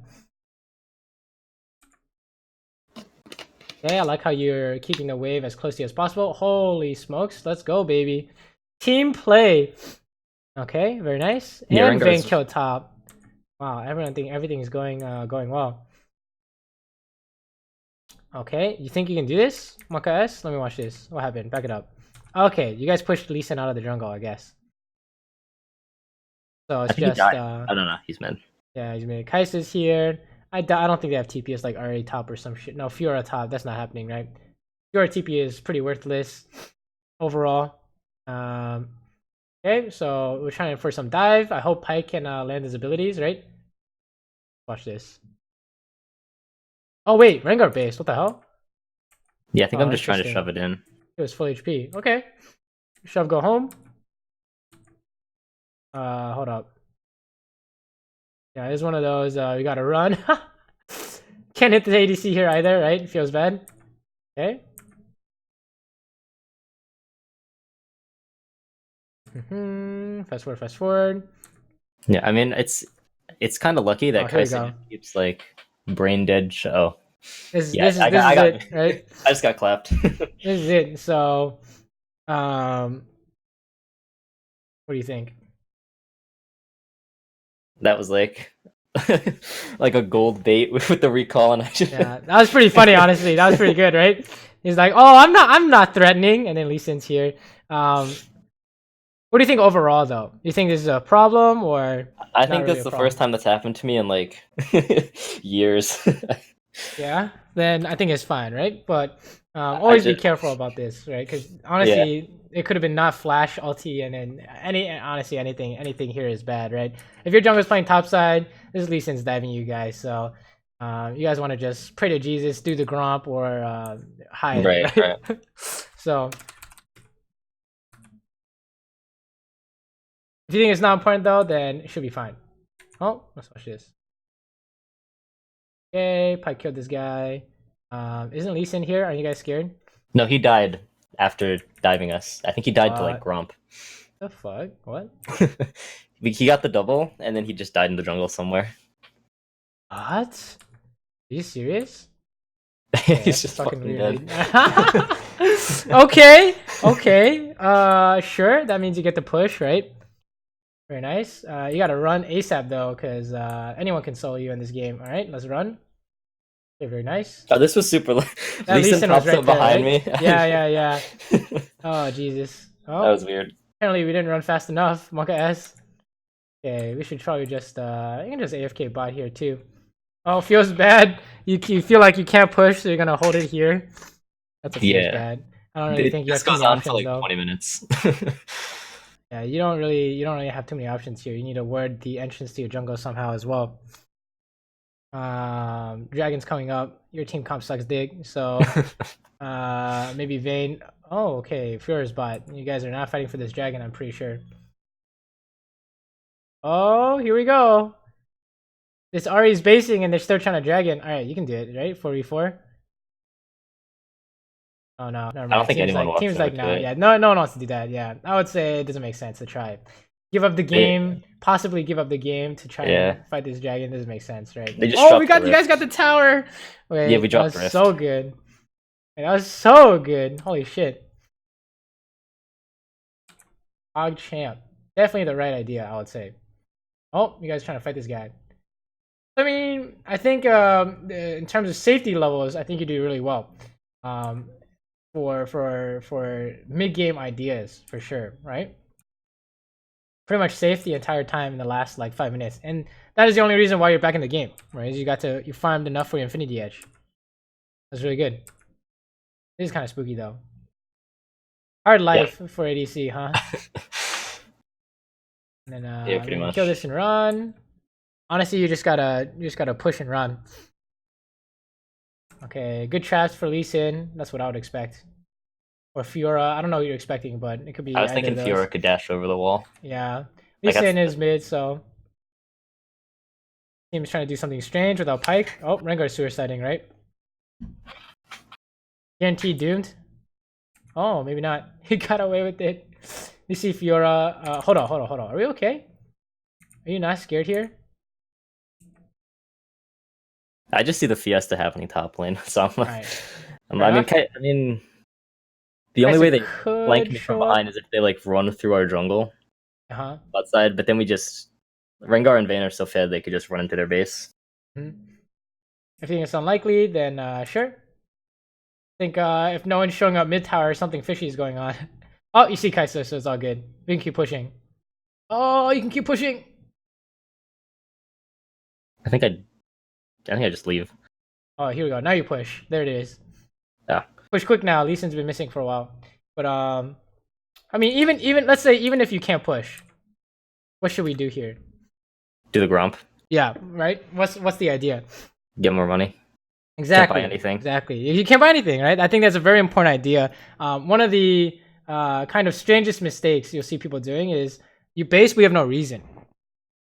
Okay, I like how you're keeping the wave as close to you as possible. Holy smokes, let's go, baby. Team play. Okay, very nice. Yeah, and Rengar's... Vayne kill top. Wow, everything is going well. Okay, you think you can do this, Maka S? Let me watch this. What happened? Back it up. Okay, you guys pushed Lee Sin out of the jungle, I guess. So it's just I don't know. He's mid. Yeah, he's mid. Kai'Sa's here. I don't think they have TPS like RA top or some shit. No, Fiora top. That's not happening, right? Fiora TP is pretty worthless overall. Okay, so we're trying for some dive. I hope Pyke can land his abilities, right? Watch this. Oh wait, Rengar base. What the hell? Yeah, I think I'm just trying to shove it in. It was full HP. Okay. Shove go home. Hold up. Yeah, it's one of those we gotta run. Can't hit the ADC here either, right? Feels bad. Okay. Fast forward. Yeah, I mean it's kind of lucky that Kai'Sa keeps like brain dead. Oh, this is it, right? I just got clapped. This is it. So, what do you think? That was like like a gold bait with the recall, and I just... Yeah, that was pretty funny, honestly. That was pretty good, right? He's like, "Oh, I'm not threatening," and then Lee Sin's here. What do you think overall, though? You think this is a problem, or? I think that's the first time that's happened to me in like years. Yeah, then I think it's fine, right? But always be careful about this, right? Because honestly, it could have been not flash ulti, and then anything here is bad, right? If your jungler's playing topside, this is Lee Sin's diving you guys, so you guys want to just pray to Jesus, do the gromp, or hide, right? So if you think it's not important though, then it should be fine. Oh, let's watch this. Okay, Pyke killed this guy. Isn't Lee Sin here? Are you guys scared? No, he died after diving us. I think he died to like gromp. The fuck? What? He got the double, and then he just died in the jungle somewhere. What? Are you serious? He's just fucking weird. Okay. Sure. That means you get the push, right? Very nice. You gotta run ASAP though, because anyone can solo you in this game. All right, let's run. Okay, very nice. Oh, this was super. Lee Sin was right behind there, right? me. Yeah. Oh Jesus. Oh, that was weird. Apparently we didn't run fast enough. Monka S. Okay, we should probably just you can just AFK bot here too. Oh, feels bad. You feel like you can't push, so you're gonna hold it here. That's what feels bad. I don't really think you have too many options, for like though. 20 minutes. Yeah, you don't really have too many options here. You need to ward the entrance to your jungle somehow as well. Dragon's coming up. Your team comp sucks dick, so maybe Vayne. Oh, okay. Fiora's bot. You guys are not fighting for this dragon, I'm pretty sure. Oh, here we go. This Ari's basing and they're still trying to dragon. Alright, you can do it, right? 4v4. Oh no, never mind. I don't think anyone wants team's like, no, yeah, no one wants to do that. Yeah, I would say it doesn't make sense to try. Give up the game, possibly give up the game to try and fight this dragon. Doesn't make sense, right? They just you guys got the tower. Wait, yeah, we dropped Rift. So good. That was so good. Holy shit. Hog champ. Definitely the right idea, I would say. Oh, you guys trying to fight this guy. I mean, I think in terms of safety levels, I think you do really well. For mid-game ideas, for sure, right? Pretty much safe the entire time in the last like 5 minutes, and that is the only reason why you're back in the game, right? You farmed enough for your Infinity Edge. That's really good. This is kind of spooky though. Hard life for ADC, huh? And then pretty much. Kill this and run. Honestly, you just gotta push and run. Okay, good traps for Lee Sin. That's what I would expect. Or Fiora. I don't know what you're expecting, but it could be I was either thinking of those. Fiora could dash over the wall. Yeah. Lee Like, Sin is mid, so team's trying to do something strange without Pyke. Oh, Rengar suiciding, right? Guaranteed doomed. Oh, maybe not. He got away with it. You see Fiora. Hold on. Are we okay? Are you not scared here? I just see the Fiesta happening top lane, so I'm like, Right. I mean, the only way they flank me from behind is if they like run through our jungle outside. But then we just Rengar and Vayne are so fed they could just run into their base. If you think it's unlikely, then sure. I think if no one's showing up mid tower, something fishy is going on. Oh, you see Kai'Sa, so it's all good. We can keep pushing. Oh, you can keep pushing. I think I just leave. Oh, here we go. Now you push. There it is. Yeah. Push quick now. Lee Sin's been missing for a while. But I mean, even let's say even if you can't push, what should we do here? Do the Grump. Yeah, right. What's the idea? Get more money. Exactly. Can't buy anything. Exactly. You can't buy anything, right? I think that's a very important idea. One of the kind of strangest mistakes you'll see people doing is you base. We have no reason,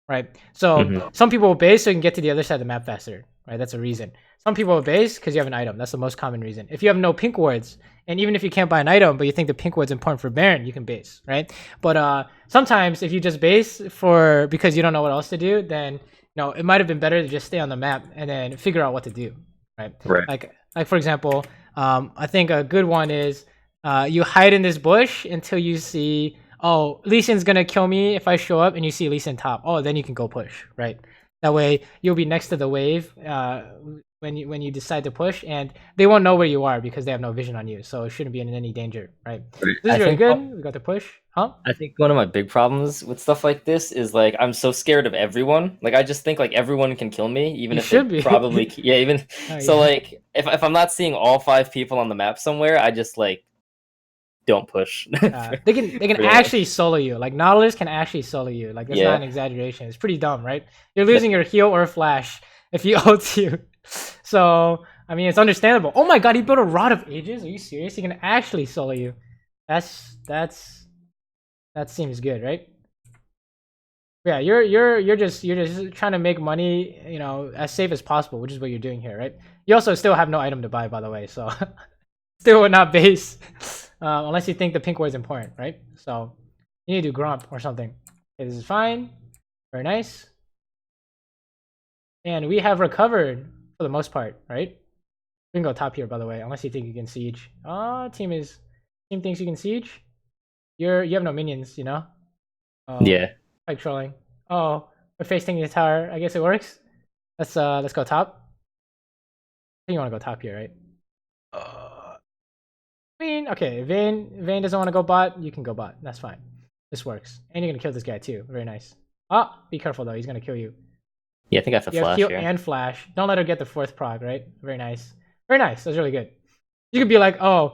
right? So some people will base so you can get to the other side of the map faster, right? That's a reason. Some people will base because you have an item. That's the most common reason. If you have no pink wards, and even if you can't buy an item, but you think the pink ward's important for Baron, you can base, right? But sometimes if you just base because you don't know what else to do, then it might have been better to just stay on the map and then figure out what to do, right? Like for example, I think a good one is you hide in this bush until you see, oh, Lee Sin's gonna kill me if I show up, and you see Lee Sin top. Oh, then you can go push, right? That way you'll be next to the wave when you decide to push, and they won't know where you are because they have no vision on you, so it shouldn't be in any danger, right? This is really good. We got the push, huh? I think one of my big problems with stuff like this is like I'm so scared of everyone. Like I just think like everyone can kill me, even if they probably even. So like if I'm not seeing all 5 people on the map somewhere, I just like don't push. They can actually solo you. Like Nautilus can actually solo you. Like that's not an exaggeration. It's pretty dumb, right? You're losing your heal or flash if he ults you. So I mean, it's understandable. Oh my god, he built a Rod of Ages. Are you serious? He can actually solo you. That seems good, right? Yeah, you're just trying to make money, as safe as possible, which is what you're doing here, right? You also still have no item to buy, by the way, so still would not base unless you think the pink ward is important, right? So you need to do Grump or something. Okay, this is fine. Very nice. And we have recovered for the most part, right? We can go top here, by the way, unless you think you can siege. Team thinks you can siege. You have no minions, Yeah. Like trolling. Oh, we're facing the tower. I guess it works. Let's go top. I think you want to go top here, right? I mean, okay. Vayne doesn't want to go bot. You can go bot. That's fine. This works. And you're gonna kill this guy too. Very nice. Be careful though. He's gonna kill you. Yeah, I think I have to flash heal here. And flash. Don't let her get the 4th prog, right? Very nice. Very nice. That's really good. You could be like, oh,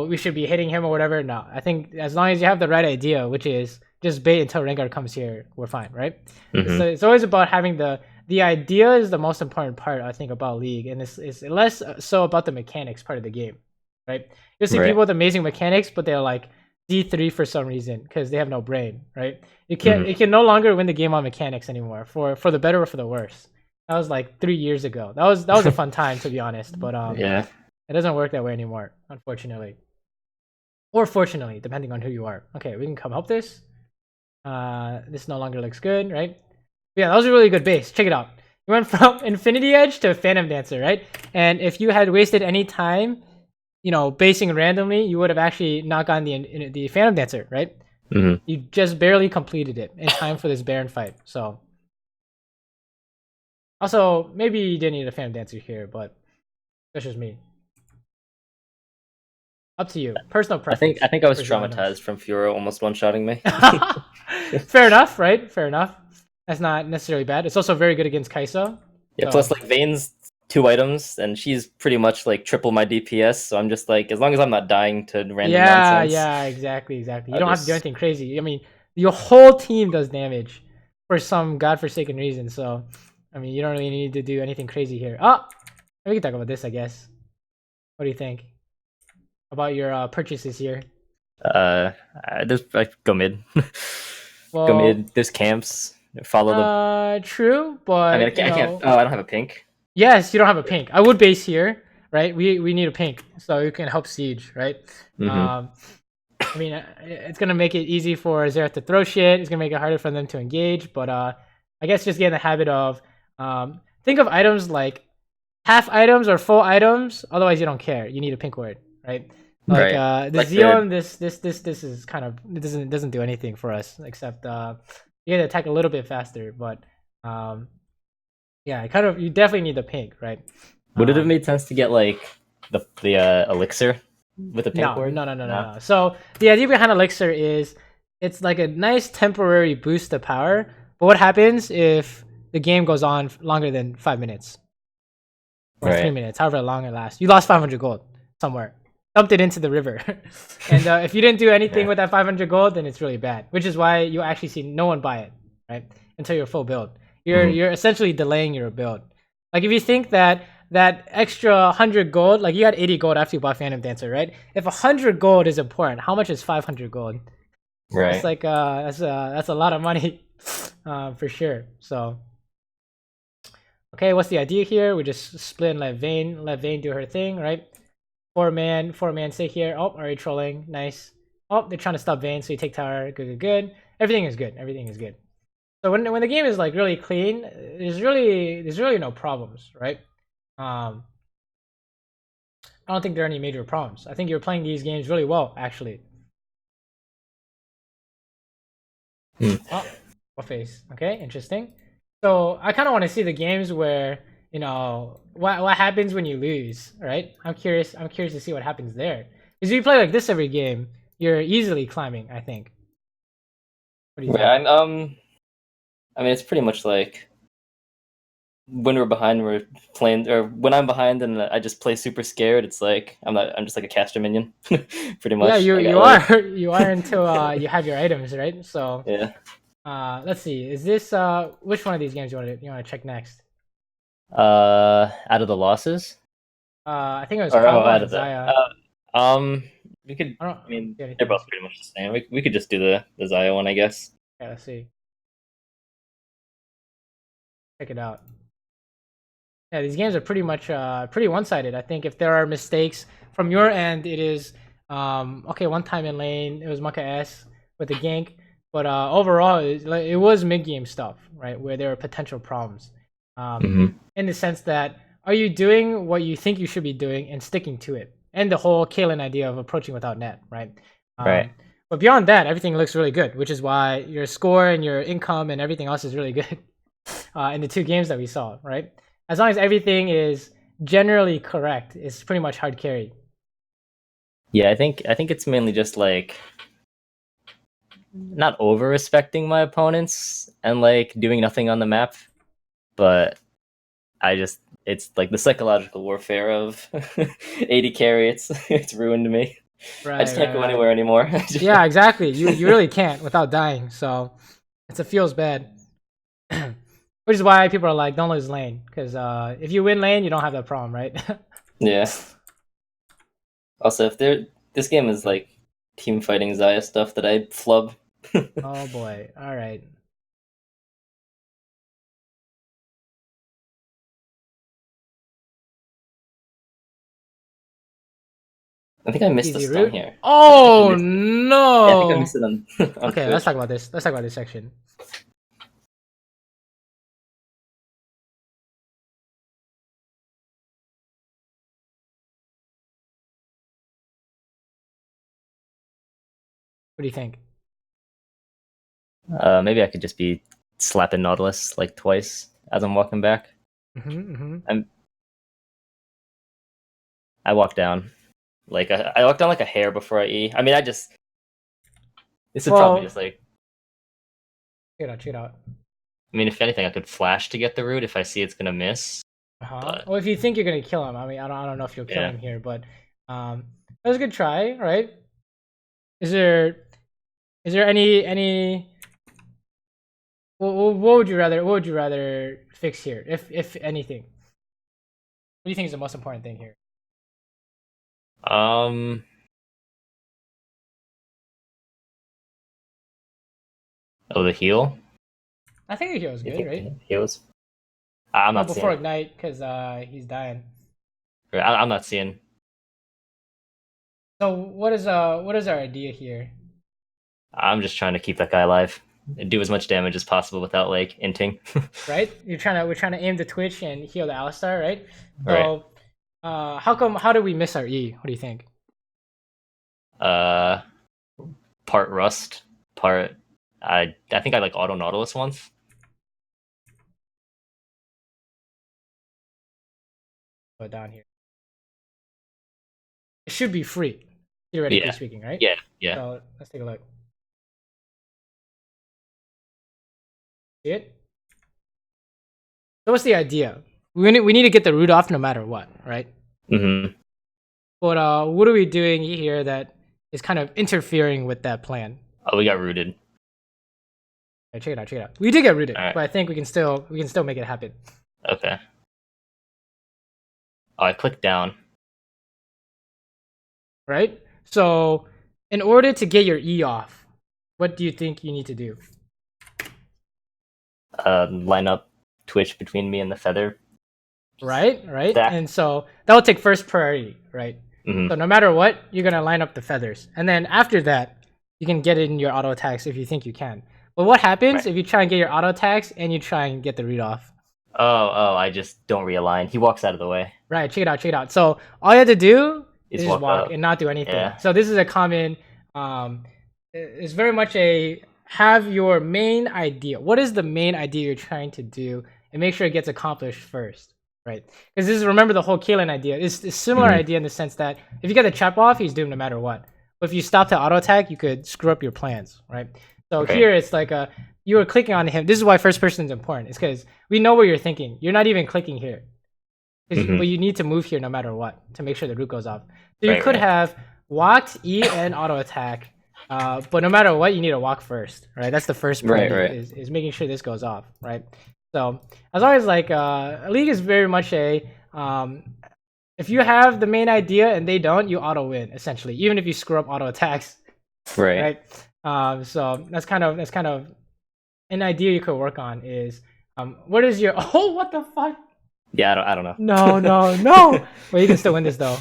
we should be hitting him or whatever. No, I think as long as you have the right idea, which is just bait until Rengar comes here, we're fine, right? So it's always about having the idea is the most important part, I think, about League, and it's less so about the mechanics part of the game, right? You'll see people with amazing mechanics, but they're like D3 for some reason because they have no brain, right? You can no longer win the game on mechanics anymore, for the better or for the worse. That was like 3 years ago. That was a fun time, to be honest, but yeah. It doesn't work that way anymore, unfortunately. Or fortunately, depending on who you are. Okay, we can come help this. This no longer looks good, right? Yeah, that was a really good base. Check it out. You went from Infinity Edge to Phantom Dancer, right? And if you had wasted any time, basing randomly, you would have actually not gotten the Phantom Dancer, right? You just barely completed it in time for this Baron fight. So, also, maybe you didn't need a Phantom Dancer here, but that's just me. Up to you. Personal preference. I think I was traumatized from Fiora almost one-shotting me. Fair enough, right? Fair enough. That's not necessarily bad. It's also very good against Kai'Sa. Yeah, plus like Vayne's 2 items, and she's pretty much like triple my DPS, so I'm just like, as long as I'm not dying to random nonsense. Yeah, exactly. You don't have to do anything crazy. I mean, your whole team does damage for some godforsaken reason, so, I mean, you don't really need to do anything crazy here. We can talk about this, I guess. What do you think about your purchases here? I just like go mid. Go Well, mid. There's camps. Follow the. true, I mean, but I can't. Oh, I don't have a pink. yes, you don't have a pink. I would base here, right? We need a pink so you can help siege, right? Mm-hmm. I mean, it's gonna make it easy for Xerath to throw shit. It's gonna make it harder for them to engage. But I guess just get in the habit of think of items like half items or full items. Otherwise, you don't care. You need a pink word, right? Like Right. the Like Xeon, this is kind of it doesn't do anything for us except you get to attack a little bit faster. But um, yeah, you definitely need the pink, right? would it have Um, made sense to get like the elixir with a pink No, word? no, no, no, No. no, no. So the idea behind Elixir is it's like a nice temporary boost of power. But what happens if the game goes on longer than 5 minutes or three Right. minutes, however long it lasts? You lost 500 gold somewhere, dumped it into the river, and if you didn't do anything Yeah. with that 500 gold, then it's really bad. Which is why you actually see no one buy it, right? Until you're full build. Mhm. You're essentially delaying your build. Like if you think that extra 100 gold, like you had 80 gold after you bought Phantom Dancer, right? If 100 gold is important, how much is 500 gold? That's Right. like that's a lot of money, for sure. So okay, what's the idea here? We just split and let Vayne do her thing, right? Four man sit here. Oh, already trolling, nice. Oh, they're trying to stop Vayne, so you take tower. Good, good, good. Everything is good. Everything is good. So when the game is like really clean, there's really no problems, right? Um, I don't think there are any major problems. I think you're playing these games really well, actually. Hmm. Oh, what face? Okay, interesting. So I kind of want to see the games where what happens when you lose, right? I'm curious. I'm curious to see what happens there. Because if you play like this every game, you're easily climbing. I think. What do you Yeah. think? I mean, it's pretty much like when we're behind, we're playing, or when I'm behind and I just play super scared. It's like I'm not. I'm just like a caster minion, pretty Yeah, much. you I got you like are you are until you have your items, right? So yeah. let's see. Is this which one of these games you want to check next? Out of the losses, I think it was or Kog'Maw out and of the Zaya. we could. I I don't mean, see they're anything both else here. pretty much the same. We could just do the Zaya one, I guess. Yeah, let's see. Check it out. Yeah, these games are pretty much pretty one-sided. I think if there are mistakes from your end, it is okay. One time in lane, it was Monka S with the gank, but overall, it was mid-game stuff, right? Where there are potential problems, um, Hmm. in the sense that are you doing what you think you should be doing and sticking to it, and the whole Kalen idea of approaching without net, right? Right. But beyond that, everything looks really good, which is why your score and your income and everything else is really good in the two games that we saw, right? As long as everything is generally correct, it's pretty much hard carry. Yeah, I think it's mainly just like not over respecting my opponents and like doing nothing on the map, but I just it's like the psychological warfare of 80 carry. It's ruined me. I Right, just can't right, go right. anywhere anymore. Yeah, exactly. You really can't without dying. So it feels bad. Which is why people are like, don't lose lane, because if you win lane, you don't have that problem, right? Yeah. Also, if there this game is like team fighting Zaya stuff that I flub. Oh boy. All right. I think I missed a Easy stun route. here. I think I Oh missed it. Yeah, I think I missed no. it on on Okay, let's Twitch. talk about this. Let's talk about this section. What do you think? Maybe I could just be slapping Nautilus like twice as I'm walking back. Mm-hmm. I'm I walk down like I walk down like a hair before I E. I mean, this would probably Well, just like. check it out. Check it out. I mean, if anything, I could flash to get the root if I see it's gonna miss. Uh-huh. But Well, if you think you're gonna kill him, I mean, I don't know if you'll kill yeah, him here, but that was a good try, right? Is there any what would you rather fix here, if anything? What do you think is the most important thing here? Oh, the heal. I think he was You good, think right? the heals? I'm Well, not before seeing. ignite, because he's dying. I'm not seeing. So what is our idea here? I'm just trying to keep that guy alive and do as much damage as possible without like inting. Right? We're trying to aim the Twitch and heal the Alistar, right? Right. So how do we miss our E? What do you think? Uh, part rust, part. I think I like auto Nautilus once. Go down here. It should be free, theoretically Yeah. speaking, right? Yeah. Yeah. So let's take a look. See it? So what's the idea? We need to get the root off no matter what, right? Mm-hmm. But what are we doing here that is kind of interfering with that plan? Oh, we got rooted. Right, check it out, check it out. We did get rooted, All right. but I think we can still make it happen. Okay. Oh, I clicked down. Right? So in order to get your E off, what do you think you need to do? Line up Twitch between me and the feather. Right? Stack. And so that will take first priority, right? Mm-hmm. So no matter what, you're gonna line up the feathers. And then after that, you can get it in your auto attacks if you think you can. But what happens if you try and get your auto attacks and you try and get the read off? Oh, I just don't realign. He walks out of the way. Right, check it out. So all you have to do is just walk walk up. and not do anything. Yeah. So this is a common it's very much a have your main idea. What is the main idea you're trying to do and make sure it gets accomplished first, right? Because this is, remember, the whole Qwelz idea. It's a similar idea in the sense that if you get the chop off, he's doomed no matter what. But if you stop to auto attack, you could screw up your plans, right? So here it's like you were clicking on him. This is why first person is important. It's because we know what you're thinking. You're not even clicking here. But you need to move here no matter what to make sure the root goes off. So you could have walked E and auto attack, but no matter what, you need to walk first, right? That's the first point, is making sure this goes off, right? So as long as like League is very much a if you have the main idea and they don't, you auto win essentially, even if you screw up auto attacks, right? So that's kind of an idea you could work on. Is what is your what the fuck? Yeah, I don't know. No. Well, you can still win this though.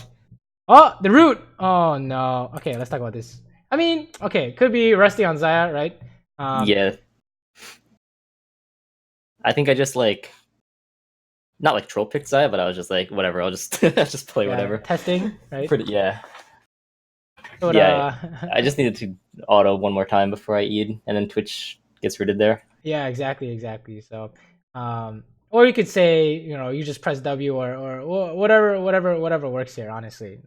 Oh, the root. Oh no. Okay, let's talk about this. I mean, okay, could be Rusty on Zaya, right? Yeah. I think I just like not like troll picked Zaya, but I was just like, whatever, I'll just just play whatever. Testing, right? Yeah. But, I just needed to auto one more time before I eat, and then Twitch gets rooted there. Yeah, exactly. So, or you could say, you just press W or whatever works here, honestly.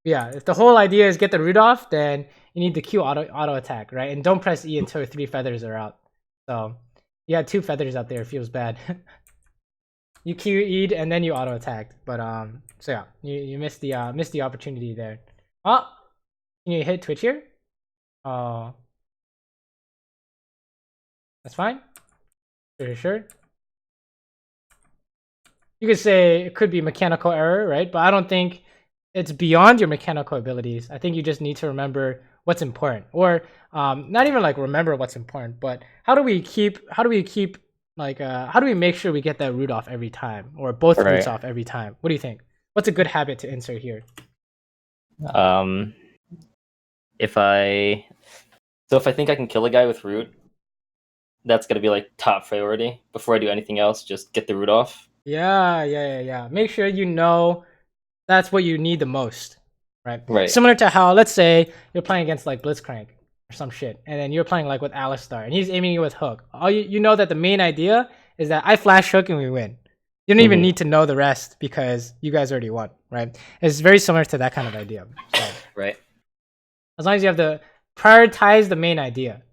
Yeah, if the whole idea is get the root off, then you need the Q auto attack, right? And don't press E until 3 feathers are out. So you had 2 feathers out there, it feels bad. You Q E'd and then you auto attacked. But so yeah, you missed the opportunity there. Oh, can you hit Twitch here? Oh, that's fine. Sure. You could say it could be mechanical error, right? But I don't think it's beyond your mechanical abilities. I think you just need to remember what's important, or not even like remember what's important, but how do we make sure we get that root off every time, or both roots off every time? What do you think? What's a good habit to insert here? If I think I can kill a guy with root, that's gonna be like top priority before I do anything else. Just get the root off. Yeah. Make sure you know that's what you need the most, right? Right. Similar to how, let's say you're playing against like Blitzcrank or some shit, and then you're playing like with Alistar, and he's aiming you with hook. All you know that the main idea is that I flash hook and we win. You don't even need to know the rest because you guys already won, right? It's very similar to that kind of idea. So, right. As long as you have to prioritize the main idea.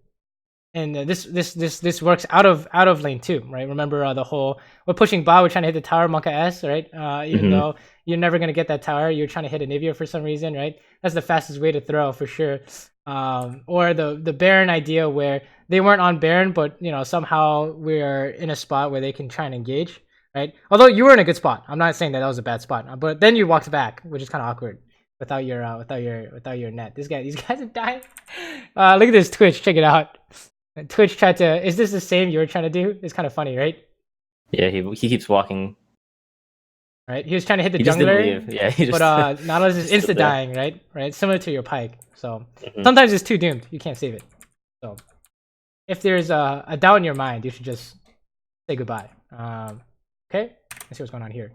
And this works out of lane too, right? Remember the whole we're pushing bot, we're trying to hit the tower, Monka S, right? Even though you're never gonna get that tower, you're trying to hit Anivia for some reason, right? That's the fastest way to throw for sure. Or the Baron idea where they weren't on Baron, but somehow we're in a spot where they can try and engage, right? Although you were in a good spot, I'm not saying that was a bad spot, but then you walked back, which is kind of awkward. without your net. These guys are dying. Look at this Twitch. Check it out. Twitch tried to. Is this the same you were trying to do? It's kind of funny, right? Yeah, he keeps walking. Right. He was trying to hit the He just didn't jungler. leave. Yeah, he just. But Nautilus is stood insta there. dying, right? Right. Similar to your Pike. So Mhm. sometimes it's too doomed. You can't save it. So if there's a doubt in your mind, you should just say goodbye. Okay. Let's see what's going on here.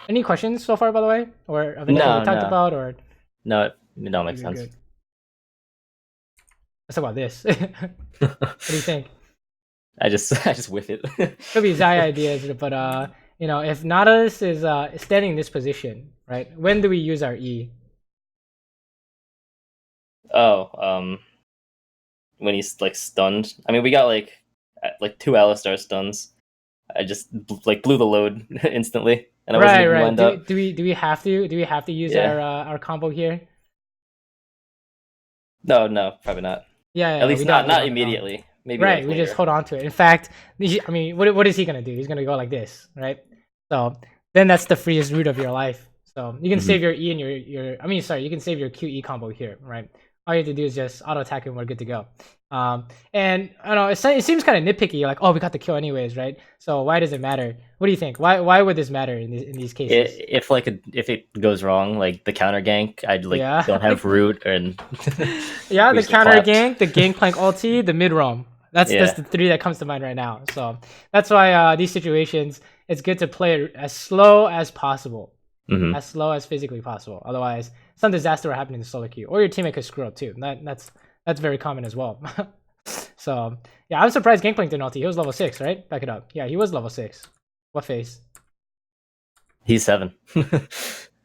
Any questions so far, by the way, or of anything we talked about, or no, it don't make sense. good. Let's talk about this. What do you think? I just whiff it. Could be Zaya ideas, but you know, if Nautilus is standing in this position, right? When do we use our E? Oh, when he's like stunned. I mean, we got like 2 Alistar stuns. I just like blew the load instantly, and I wasn't even lined up. Do we have to use our combo here? No, probably not. Yeah, at least not immediately. Maybe right. like we later. just hold on to it. In fact, I mean, what is he gonna do? He's gonna go like this, right? So then that's the freest route of your life. So you can save your E and your. I mean, sorry, you can save your QE combo here, right? All you have to do is just auto attack and we're good to go. And I don't know, it seems kind of nitpicky. You're like, oh, we got the kill anyways, right? So why does it matter? What do you think? Why would this matter in these cases? If it goes wrong, like the counter gank, I'd like don't have root and yeah, the counter gank, the gangplank ulti, the mid roam. That's the 3 that comes to mind right now. So that's why these situations, it's good to play it as slow as possible. As slow as physically possible. Otherwise, some disaster will happen in the solo queue, or your teammate could screw up too. That's very common as well. So yeah, I'm surprised Gangplank didn't ulti. He was level 6, right? Back it up. Yeah, he was level 6. What phase? He's 7.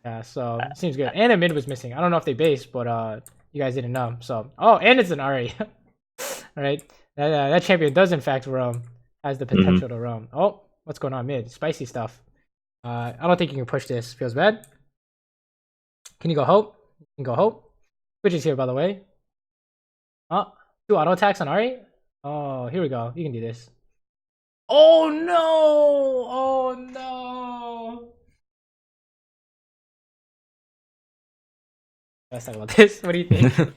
Yeah, so seems good. And the mid was missing. I don't know if they based, but you guys didn't know. So and it's an Ari. Right? That champion does in fact roam. Has the potential to roam. Oh, what's going on mid? Spicy stuff. I don't think you can push this. Feels bad. Can you go hope? You can go hope. Twitch is here, by the way. Oh, 2 auto attacks on Ari. Oh, here we go. You can do this. Oh no! Oh no! Let's talk about this. What do you think?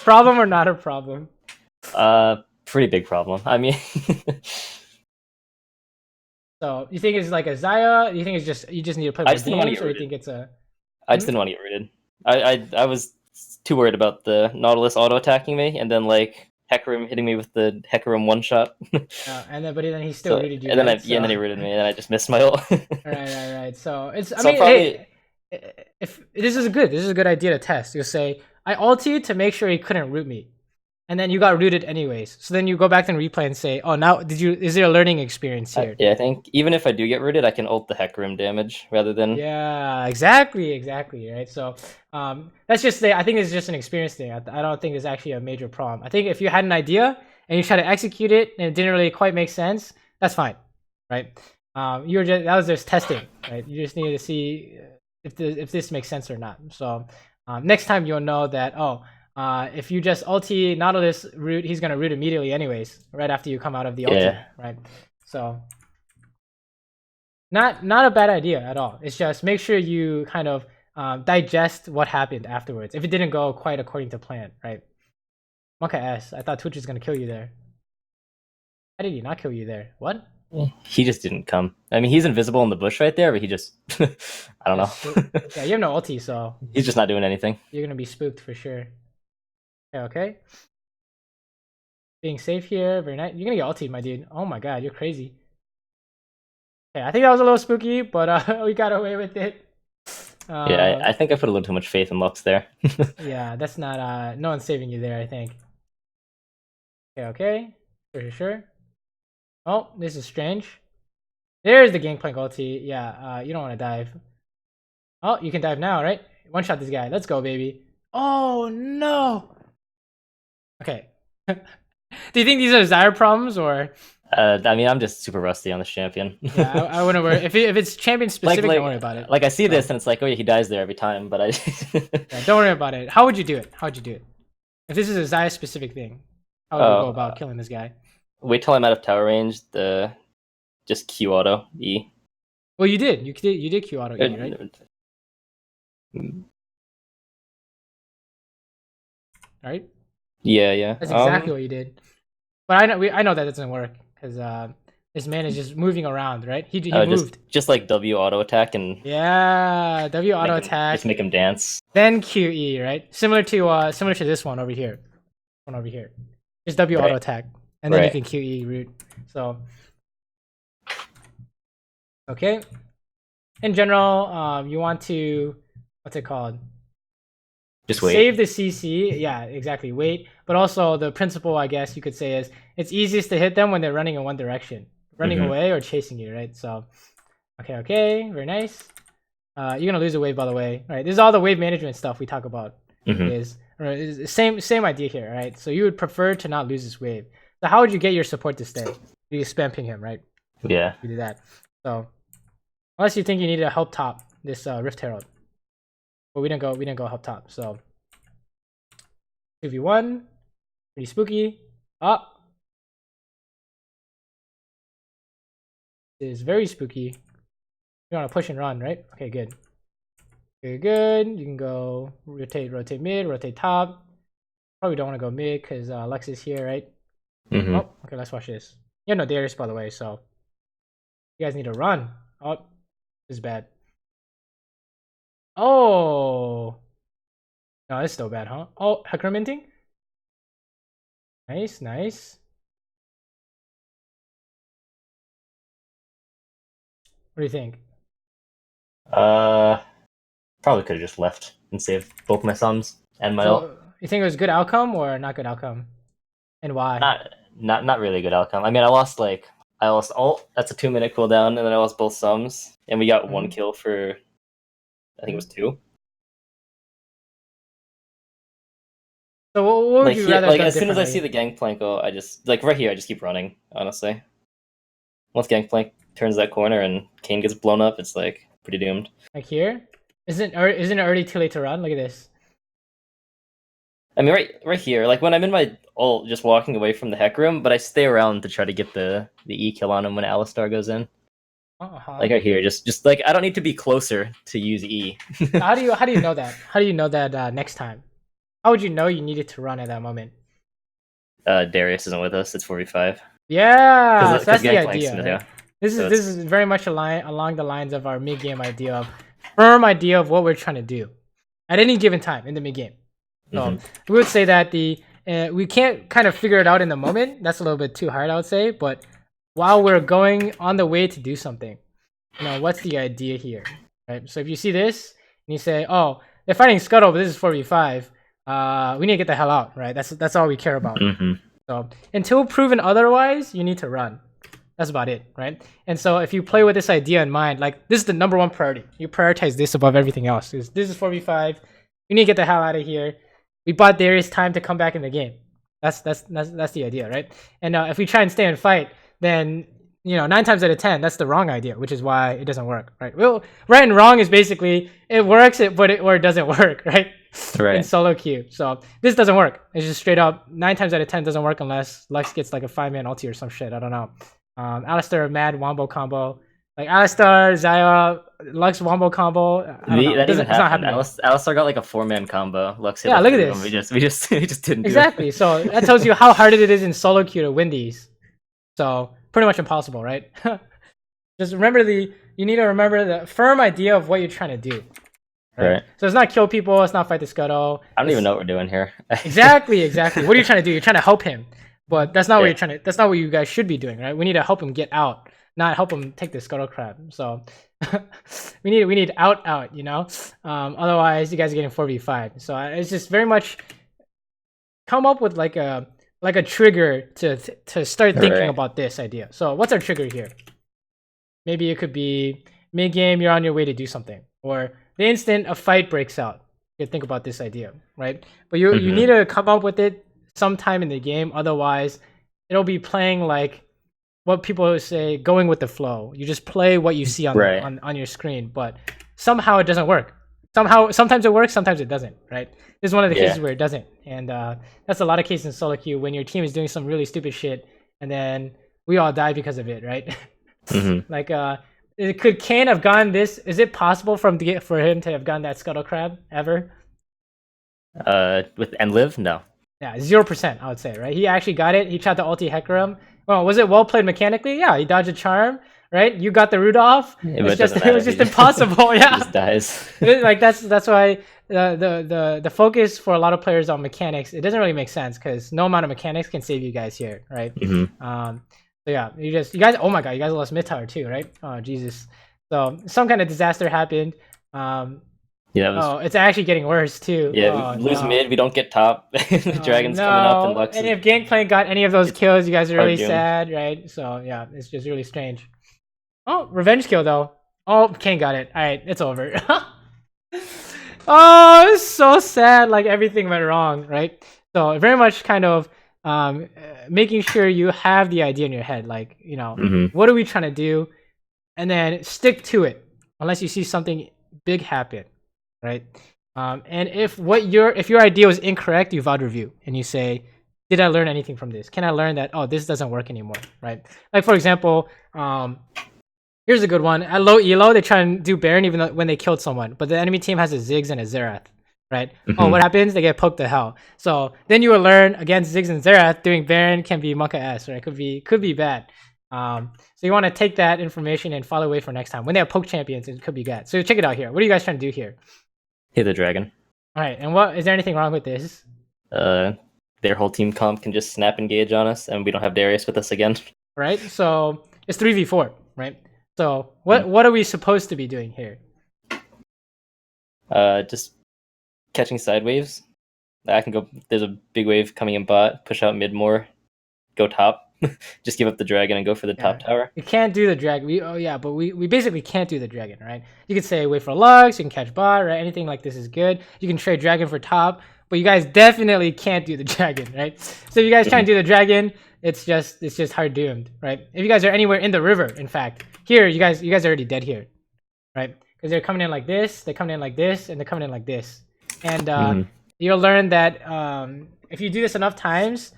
Problem or not a problem? Pretty big problem. I mean. So you think it's like a Zaya? You think it's just you just need to play with games, or you think it's a? I just didn't want to get rooted. I was too worried about the Nautilus auto attacking me, and then like Hecarim hitting me with the Hecarim one shot. And then he still rooted you. And then then he rooted me, and I just missed my ult. Right. So it's I mean, hey, if this is a good idea to test. You'll say I ulted to make sure he couldn't root me. And then you got rooted anyways. So then you go back and replay and say, "Oh, now is there a learning experience here?" Yeah, I think even if I do get rooted, I can ult the Hecarim damage rather than. Yeah, exactly, right. So that's just I think it's just an experience thing. I don't think it's actually a major problem. I think if you had an idea and you try to execute it and it didn't really quite make sense, that's fine, right? That was just testing, right? You just needed to see if this makes sense or not. So next time you'll know that if you just ulti Nautilus root, he's gonna root immediately anyways, right after you come out of the ulti, right? So not a bad idea at all. It's just make sure you kind of digest what happened afterwards. If it didn't go quite according to plan, right? Monka S, I thought Twitch was gonna kill you there. How did he not kill you there? What? He just didn't come. I mean, he's invisible in the bush right there, but he just I don't know. Yeah, you have no ulti, so he's just not doing anything. You're gonna be spooked for sure. Okay. Being safe here, very nice. You're gonna get ulti, my dude. Oh my god, you're crazy. Okay, I think that was a little spooky, but we got away with it. Yeah, I think I put a little too much faith in Lux there. Yeah, that's not no one's saving you there, I think. Okay. Sure. Oh, this is strange. There's the Gangplank ulti. Yeah, you don't want to dive. Oh, you can dive now, right? One shot this guy. Let's go, baby. Oh no. Okay. Do you think these are Zyre problems or? I mean, I'm just super rusty on this champion. Yeah, I wouldn't worry. If it's champion specific, don't worry about it. Like I see this and it's like, oh yeah, he dies there every time, but I. Yeah, don't worry about it. How would you do it? If this is a Zyre specific thing, how would you go about killing this guy? Wait till I'm out of tower range. Just Q auto E. Well, you did. You did Q auto E, right? right? Yeah. That's exactly what you did. But I know that doesn't work because this man is just moving around, right? He moved. Just like W auto attack and Yeah, W auto attack. Just make him dance. Then QE, right? Similar to this one over here. One over here. Just W auto attack, and then you can QE root. So okay. In general, you want to what's it called? Just wait. Save the CC. Yeah, exactly. Wait. But also the principle, I guess you could say, is it's easiest to hit them when they're running in one direction, running away or chasing you, right? So, okay, very nice. You're gonna lose a wave, by the way. All right, this is all the wave management stuff we talk about. Is same idea here, right? So you would prefer to not lose this wave. So how would you get your support to stay? You spam ping him, right? Yeah. You do that. So unless you think you need to help top this Rift Herald. But we didn't go help top. So 2v1, pretty spooky. Up. It is very spooky. You want to push and run, right? Okay, good. Very good. You can go rotate mid, rotate top. Probably don't want to go mid because Lex is here, right? Oh, okay, let's watch this. You have no Darius, by the way, so you guys need to run. Oh, this is bad. Oh, no, it's still bad, huh? Oh, Hecker minting. Nice. What do you think? Probably could have just left and saved both my sums and my ult. You think it was a good outcome or not good outcome? And why? Not really a good outcome. I mean, I lost ult. That's a 2-minute cooldown, and then I lost both sums, and we got 1 kill for, I think it was 2. So what would you rather? Like as soon as I see the gangplank, I just right here. I just keep running. Honestly, once gangplank turns that corner and Kane gets blown up, it's like pretty doomed. Like here, isn't it already too late to run? Look at this. I mean, right here, like when I'm in my ult, just walking away from the heck room, but I stay around to try to get the E kill on him when Alistar goes in. Like right here, just like I don't need to be closer to use E. How do you know that? How do you know that next time? How would you know you needed to run at that moment? Darius isn't with us. It's 45. Yeah, so that's the idea. Right? Yeah. This is very much along the lines of our mid game idea of firm idea of what we're trying to do at any given time in the mid game. So we would say that we can't kind of figure it out in the moment. That's a little bit too hard, I would say. But while we're going on the way to do something, what's the idea here, right? So if you see this and you say, "Oh, they're fighting Scuttle, but this is 4v5. We need to get the hell out," right? That's all we care about. So until proven otherwise, you need to run. That's about it, right? And so if you play with this idea in mind, like this is the number one priority. You prioritize this above everything else. This is 4v5. We need to get the hell out of here. We bought Darius time to come back in the game. That's the idea, right? And if we try and stay and fight, then 9 times out of 10, that's the wrong idea, which is why it doesn't work, right? Well, right and wrong is basically it works, or it doesn't work, right? Right. In solo queue. So this doesn't work. It's just straight up 9 times out of 10 doesn't work unless Lux gets like a 5-man ulti or some shit. I don't know. Alistar mad wombo combo. Like Alistar, Xayah, Lux wombo combo. That doesn't happen. Alistar got like a 4-man combo. Lux hit look at this. We just didn't exactly. do it. So that tells you how hard it is in solo queue to win these. So pretty much impossible, right? Just remember you need to remember the firm idea of what you're trying to do. Right. So it's not kill people. It's not fight the Scuttle. I don't even know what we're doing here. Exactly. What are you trying to do? You're trying to help him, but that's not what you're trying to. That's not what you guys should be doing, right? We need to help him get out, not help him take the Scuttle crab. So we need out. Otherwise, you guys are getting 4v5. So it's just very much come up with like a trigger to start thinking about this idea. So what's our trigger here? Maybe it could be mid game. You're on your way to do something, or the instant a fight breaks out, you think about this idea, right? But you need to come up with it sometime in the game. Otherwise, it'll be playing like what people say, going with the flow. You just play what you see on your screen, but somehow it doesn't work. Sometimes it works, sometimes it doesn't, right? This is one of the cases where it doesn't. And that's a lot of cases in solo queue when your team is doing some really stupid shit and then we all die because of it, right? Like, could Kane have gotten this? Is it possible for him to have gotten that Scuttle Crab ever? With and live? No. Yeah, 0%, I would say, right? He actually got it. He tried to ulti Hecarim. Well, was it well played mechanically? Yeah, he dodged a charm, right? You got the root off. Yeah, It's just it was just impossible. Yeah, he just dies. like that's why the focus for a lot of players on mechanics, it doesn't really make sense because no amount of mechanics can save you guys here, right? So yeah, you guys, oh my god, you guys lost mid tower too, right? Oh Jesus. So some kind of disaster happened. Yeah, was, oh, it's actually getting worse too. Yeah, we lose mid, we don't get top. The dragon's coming up and Lux. And if Gangplank got any of those kills, you guys are really sad, right? So yeah, it's just really strange. Oh, revenge kill though. Oh, Kane got it. All right, it's over. Oh, it's so sad. Like everything went wrong, right? So very much kind of making sure you have the idea in your head, like what are we trying to do, and then stick to it unless you see something big happen, right? And if your idea was incorrect, you VOD review and you say, did I learn anything from this? Can I learn that this doesn't work anymore, right? Like for example, here's a good one. At low elo, they try and do Baron even though when they killed someone, but the enemy team has a Ziggs and a Xerath, right? Oh, what happens? They get poked to hell. So then you will learn against Ziggs and Xerath, doing Baron can be Monka S, right? Could be bad. So you want to take that information and follow away for next time. When they have poke champions, it could be bad. So check it out here. What are you guys trying to do here? Hit the dragon. All right, and what is there anything wrong with this? Their whole team comp can just snap engage on us, and we don't have Darius with us again. Right. So it's 3v4, right? So what are we supposed to be doing here? Just catching side waves. I can go. There's a big wave coming in bot. Push out mid more. Go top. Just give up the dragon and go for the top tower. You can't do the dragon. But we basically can't do the dragon, right? You could say wait for Lux. You can catch bot, right? Anything like this is good. You can trade dragon for top, but you guys definitely can't do the dragon, right? So if you guys try and do the dragon, it's just hard doomed, right? If you guys are anywhere in the river, in fact, here you guys are already dead here, right? Because they're coming in like this, they're coming in like this, and they're coming in like this, and you'll learn that if you do this enough times,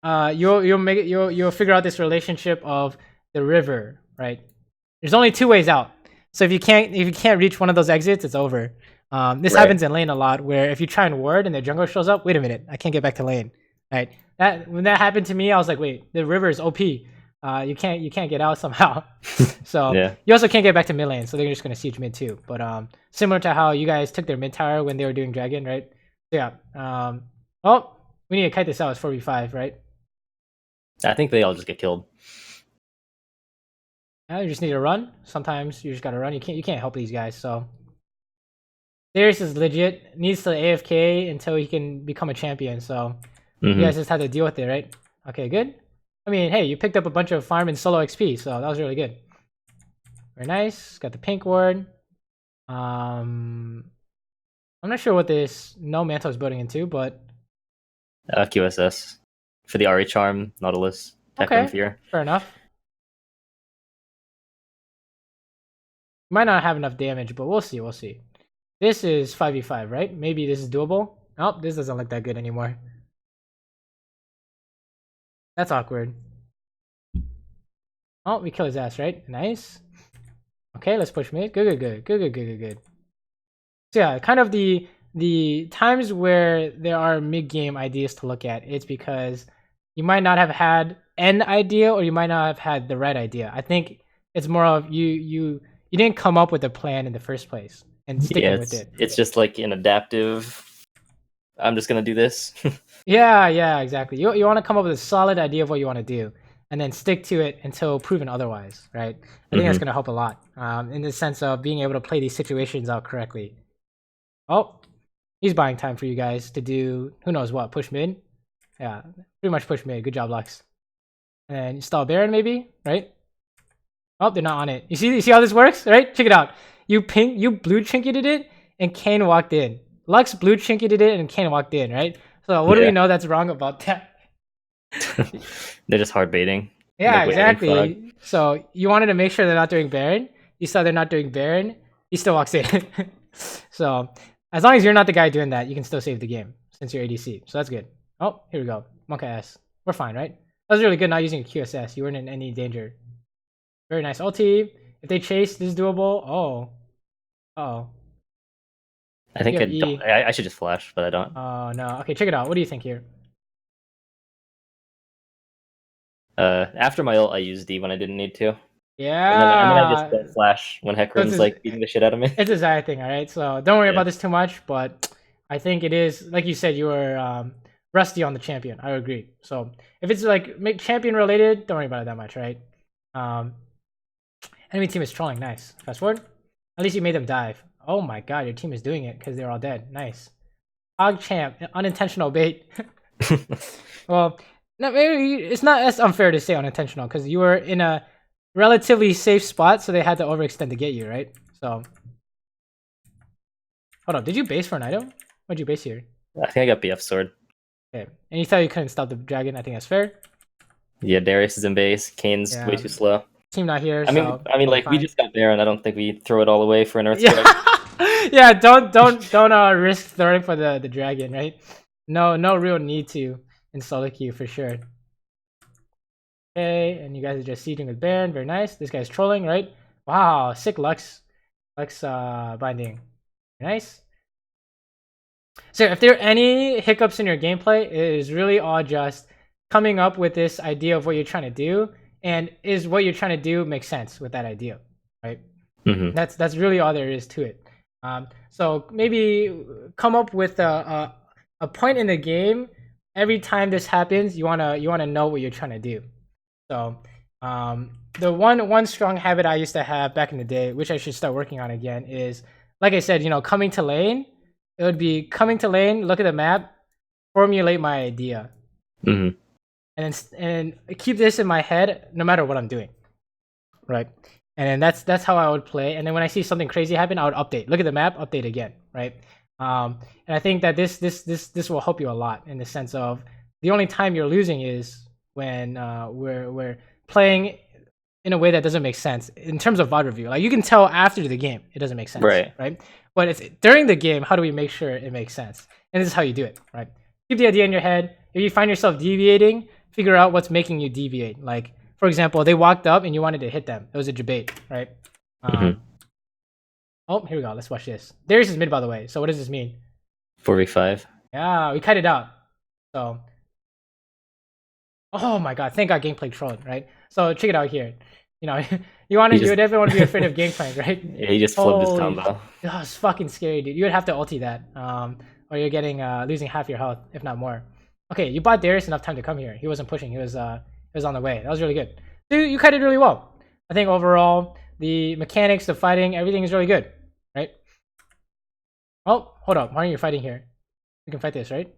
you'll figure out this relationship of the river, right? There's only two ways out. So if you can't reach one of those exits, it's over. This happens in lane a lot, where if you try and ward and the jungle shows up, wait a minute, I can't get back to lane, right? When that happened to me, I was like, wait, the river is OP. You can't get out somehow. So you also can't get back to mid lane, so they're just gonna siege mid too. But similar to how you guys took their mid tower when they were doing dragon, right? So yeah. Oh, we need to kite this out. It's 4v5, right? I think they all just get killed. Yeah, you just need to run. Sometimes you just gotta run. You can't help these guys. So Darius is legit. Needs to AFK until he can become a champion. So you guys just have to deal with it, right? Okay, good. I mean, hey, you picked up a bunch of farm and solo XP, so that was really good. Very nice. Got the pink ward. I'm not sure what this no mantle is building into, but QSS for the Ari charm, Nautilus, okay, Fear. Fair enough. Might not have enough damage, but we'll see. We'll see. This is 5v5, right? Maybe this is doable. Nope, this doesn't look that good anymore. That's awkward. Oh, we kill his ass, right? Nice. Okay, let's push mid. Good. So yeah, kind of the times where there are mid-game ideas to look at, it's because you might not have had an idea or you might not have had the right idea. I think it's more of you didn't come up with a plan in the first place and sticking with it. It's just like an adaptive, I'm just gonna do this. Yeah, exactly. You want to come up with a solid idea of what you want to do and then stick to it until proven otherwise, right? I think that's going to help a lot in the sense of being able to play these situations out correctly. Oh, he's buying time for you guys to do who knows what, push mid. Yeah, pretty much push mid. Good job, Lux. And install Baron maybe, right? Oh, they're not on it. You see how this works, right? Check it out. You blue trinketed it and Kane walked in. Lux blue trinketed it and Kane walked in, right? So what do we know that's wrong about that? They're just hard baiting. Yeah, exactly. So you wanted to make sure they're not doing Baron. You saw they're not doing Baron. He still walks in. So as long as you're not the guy doing that, you can still save the game since you're ADC. So that's good. Oh, here we go. Monka S. We're fine, right? That was really good not using a QSS. You weren't in any danger. Very nice ulti. If they chase, this is doable. Oh. Uh-oh. I think I should just flash, but I don't. Oh, no. Okay, check it out. What do you think here? After my ult, I used D when I didn't need to. And then I just Yeah. flash when So Hecarim's like beating the shit out of me. it's a Zaya thing, all right. So don't worry Yeah. about this too much. But I think it is like you said. You were rusty on the champion. I agree. So if it's like champion related, don't worry about it that much, right? Enemy team is trolling. Nice. Fast forward. At least you made them dive. Oh my god, your team is doing it because they're all dead. Nice. Hog champ, unintentional bait. Well, no, maybe it's not as unfair to say unintentional because you were in a relatively safe spot, so they had to overextend to get you, right? So, hold up, did you base for an item? What'd you base here? I think I got BF sword. Okay, and you thought you couldn't stop the dragon. I think that's fair. Yeah, Darius is in base. Kane's way too slow. Team not here. I mean, like we just got Baron. I don't think we throw it all away for an Earthquake. Yeah, don't risk throwing for the dragon, right? No real need to in solo queue for sure. Okay, and you guys are just sieging with Baron. Very nice. This guy's trolling, right? Wow, sick Lux binding. Nice. So if there are any hiccups in your gameplay, it is really all just coming up with this idea of what you're trying to do, and is what you're trying to do make sense with that idea, right? Mm-hmm. That's really all there is to it. So maybe come up with a point in the game every time this happens. You wanna know what you're trying to do. So the one strong habit I used to have back in the day, which I should start working on again, is like I said, coming to lane. It would be coming to lane, look at the map, formulate my idea, mm-hmm. and keep this in my head no matter what I'm doing, right? And then that's how I would play. And then when I see something crazy happen, I would update. Look at the map, update again, right? And I think that this will help you a lot in the sense of the only time you're losing is when we're playing in a way that doesn't make sense in terms of VOD review. Like you can tell after the game it doesn't make sense, right? But it's during the game, how do we make sure it makes sense? And this is how you do it, right? Keep the idea in your head. If you find yourself deviating, figure out what's making you deviate. Like, for example, they walked up and you wanted to hit them. It was a debate, right? Oh, here we go. Let's watch this. Darius is mid, by the way. So what does this mean? 4v5. Yeah, we cut it out. So, oh my god, thank god gameplay trolled, right? So check it out here. You would definitely want to be afraid of gameplay, right? Yeah, he just flipped his combo. Oh, it's fucking scary, dude. You would have to ulti that, or you're getting losing half your health, if not more. Okay, you bought Darius enough time to come here. He wasn't pushing. He was on the way. That was really good. Dude, you cut it really well. I think overall the mechanics, the fighting, everything is really good, right? Oh, hold up. Why aren't you fighting here? You can fight this, right?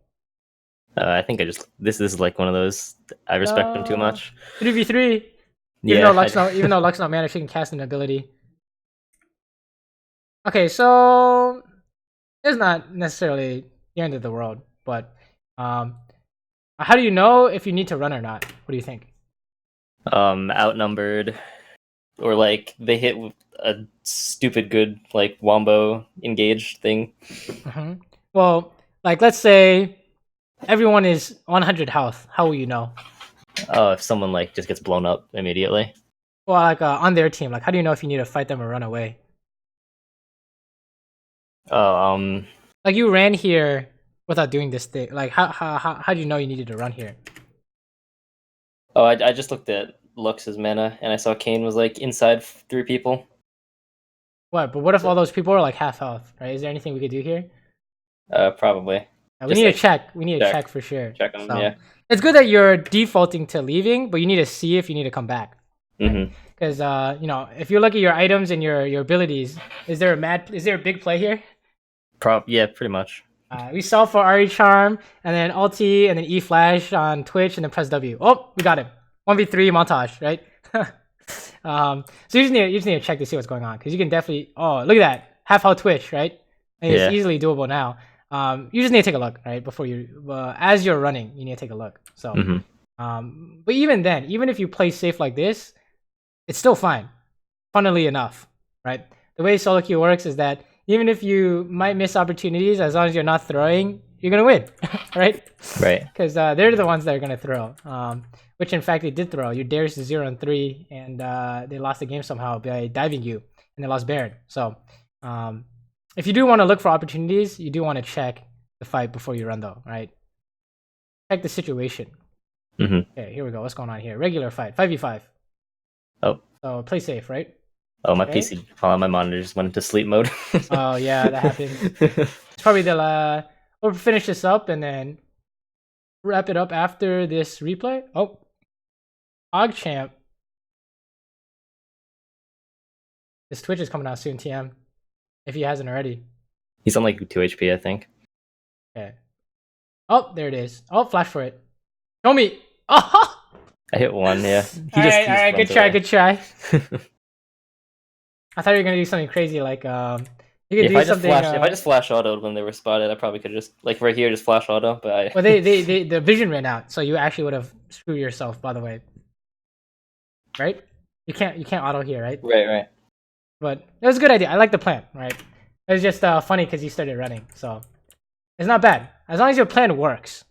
I think this is like one of those. I respect him too much. 3v3. Even though Lux's not mana, she can cast an ability. Okay, so it's not necessarily the end of the world, but how do you know if you need to run or not? What do you think? Outnumbered, or like they hit a stupid good like wombo engage thing. Well, like let's say everyone is 100 health. How will you know? Oh, if someone like just gets blown up immediately. Well, like on their team, like how do you know if you need to fight them or run away? Like you ran here without doing this thing. Like how do you know you needed to run here? Oh, I just looked at Lux's mana and I saw Kane was like inside 3 people. What? But what if all those people are like half health? Right? Is there anything we could do here? Probably. We need to check. We need to check for sure. Check them. Yeah. It's good that you're defaulting to leaving, but you need to see if you need to come back. Because if you look at your items and your abilities, is there a big play here? Yeah, pretty much. We saw for Ari Charm and then ulti and then E flash on Twitch and then press W. Oh, we got him. 1v3 montage, right? So you just need to check to see what's going on because you can definitely. Oh, look at that, half health Twitch, right? And it's easily doable now. You just need to take a look, right? Before you, as you're running, you need to take a look. So, but even then, even if you play safe like this, it's still fine. Funnily enough, right? The way solo queue works is that even if you might miss opportunities, as long as you're not throwing, you're gonna win, right? Right. Because they're the ones that are gonna throw. Which in fact they did throw. Your Darius is 0-3, and they lost the game somehow by diving you, and they lost Baron. So, if you do want to look for opportunities, you do want to check the fight before you run, though, right? Check the situation. Okay, here we go. What's going on here? Regular fight, 5v5. Oh. So play safe, right? Oh, my PC, my monitor just went into sleep mode. Oh yeah, that happens. It's probably the we'll finish this up and then wrap it up after this replay. Oh, Ogchamp. This Twitch is coming out soon, TM. If he hasn't already. He's on like 2 HP, I think. Okay. Oh, there it is. Oh, flash for it. Show me. Oh! I hit one, yeah. All right, good try, good try. I thought you were gonna do something crazy like you could do something. If I just flash autoed when they were spotted, I probably could just like right here just flash auto. But well, the vision ran out, so you actually would have screwed yourself. By the way, right? You can't auto here, right? Right. But it was a good idea. I like the plan, right? It was just funny because you started running, so it's not bad as long as your plan works.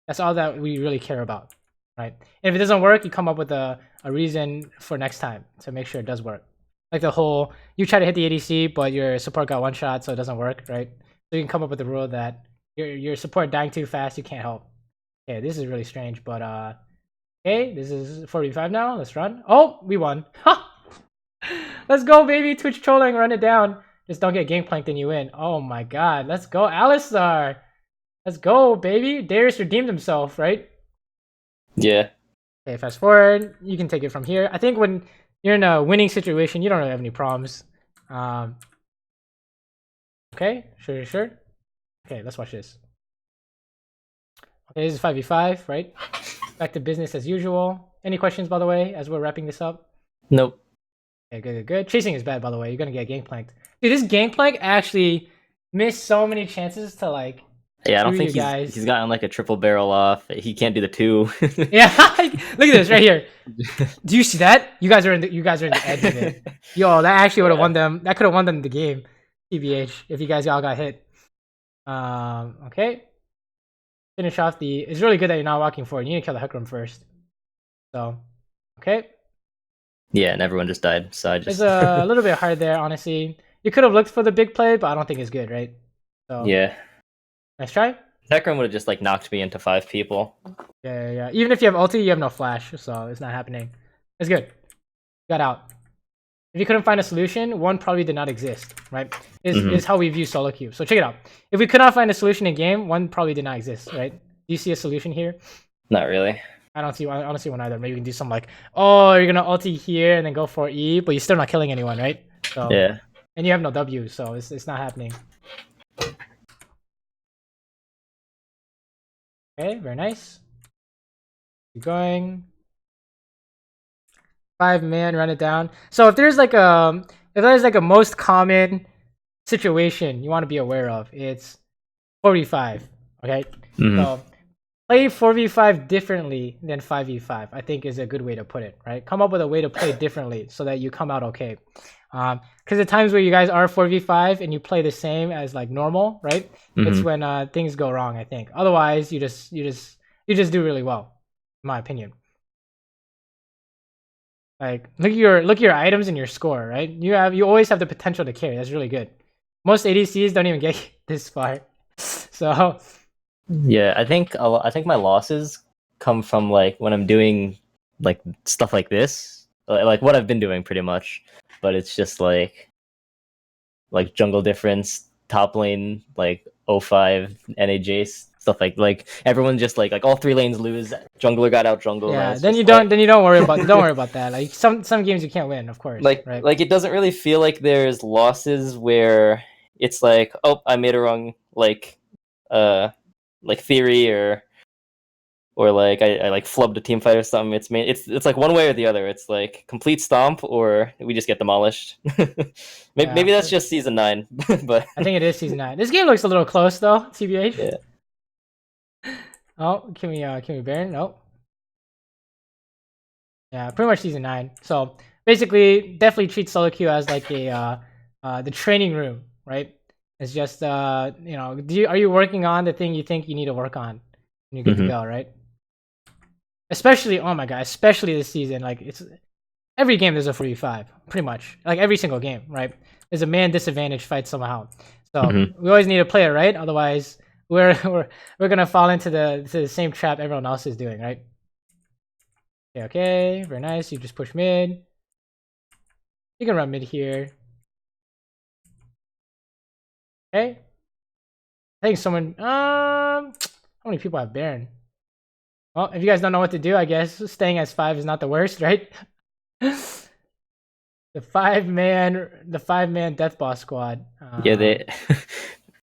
That's all that we really care about, right? And if it doesn't work, you come up with a reason for next time to make sure it does work. Like the whole, you try to hit the ADC, but your support got one shot, so it doesn't work, right? So you can come up with the rule that your support dying too fast, you can't help. Okay, this is really strange, but okay, this is 45 now. Let's run. Oh, we won. Let's go, baby. Twitch trolling, run it down. Just don't get gangplanked and you win. Oh my god, let's go, Alistar. Let's go, baby. Darius redeemed himself, right? Yeah. Okay, fast forward. You can take it from here. I think when you're in a winning situation, you don't really have any problems. Okay, sure. Okay, let's watch this. Okay, this is 5v5, right? Back to business as usual. Any questions, by the way, as we're wrapping this up? Nope. Okay, good. Chasing is bad, by the way. You're gonna get gangplanked. Dude, this gangplank actually missed so many chances to like. Yeah, I don't think he's gotten like a triple barrel off. He can't do the 2. Yeah, look at this right here. Do you see that? You guys are in the edge of it. Yo, that actually would have won them. That could have won them the game. TBH, if you guys all got hit. Okay. Finish off the. It's really good that you're not walking forward. You need to kill the Hecarim first. So, okay. Yeah, and everyone just died. So I just. It's a little bit hard there, honestly. You could have looked for the big play, but I don't think it's good, right? So yeah. Nice try. Hecarim would have just like knocked me into 5 people. Yeah. Even if you have ulti, you have no flash, so it's not happening. It's good. Got out. If you couldn't find a solution, one probably did not exist, right? Is how we view solo queue. So check it out. If we could not find a solution in game, one probably did not exist, right? Do you see a solution here? Not really. I don't see one either. Maybe we can do something like, oh, you're gonna ulti here and then go for E, but you're still not killing anyone, right? So yeah. And you have no W, so it's not happening. Okay, very nice. Keep going. 5-man, run it down. So if there's like a most common situation you want to be aware of, it's 4v5. Okay, so play 4v5 differently than 5v5. I think is a good way to put it. Right, come up with a way to play differently so that you come out okay. Because the times where you guys are 4v5 and you play the same as like normal, right? It's when things go wrong, I think. Otherwise, you just do really well, in my opinion. Like look at your items and your score, right? You always have the potential to carry. That's really good. Most ADCs don't even get this far. So yeah, I think my losses come from like when I'm doing like stuff like this, like what I've been doing pretty much. But it's just like jungle difference, top lane, like 05, NA Jace, stuff like everyone just like all 3 lanes lose. Jungler got out jungle. Yeah, then you don't worry about that. Like some games you can't win, of course. Like right? Like it doesn't really feel like there's losses where it's like, oh, I made a wrong like theory or like I like flubbed a team fight or something. It's like one way or the other. It's like complete stomp or we just get demolished. maybe that's just season 9, but I think it is season 9. This game looks a little close though, TBH. Yeah. Oh, can we Baron? Nope. Yeah, pretty much season 9. So basically, definitely treat solo queue as like a the training room, right? It's just are you working on the thing you think you need to work on? And you're good to go, right? Especially, oh my god, especially this season, like it's every game there's a 4v5, pretty much. Like every single game, right? There's a man disadvantage fight somehow. So we always need to play it right, otherwise we're gonna fall into the same trap everyone else is doing, right? Okay, very nice. You just push mid. You can run mid here. Okay. I think someone. How many people have Baron? Well, if you guys don't know what to do, I guess staying as 5 is not the worst, right? the five man death boss squad. Yeah,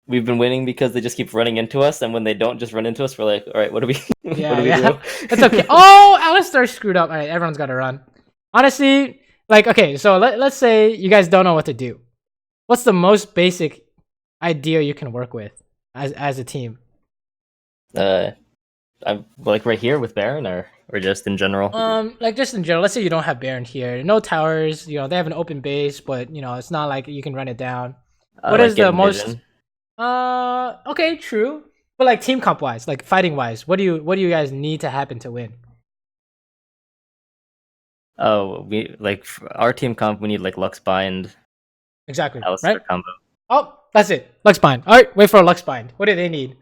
we've been winning because they just keep running into us, and when they don't just run into us, we're like, all right, what do we? Yeah, what do we yeah. do? It's okay. Oh, Alistar screwed up. All right, everyone's got to run. Honestly, like, okay, so let's say you guys don't know what to do. What's the most basic idea you can work with as a team? I'm like right here with Baron, or just in general. Like just in general. Let's say you don't have Baron here, no towers. You know they have an open base, but you know it's not like you can run it down. What like is the most? vision. Okay, true. But like team comp wise, like fighting wise, what do you guys need to happen to win? Oh, we like our team comp. We need like Lux Bind, Exactly. Alistar Right. combo. Oh, that's it. Lux bind. All right, wait for a Lux bind. What do they need?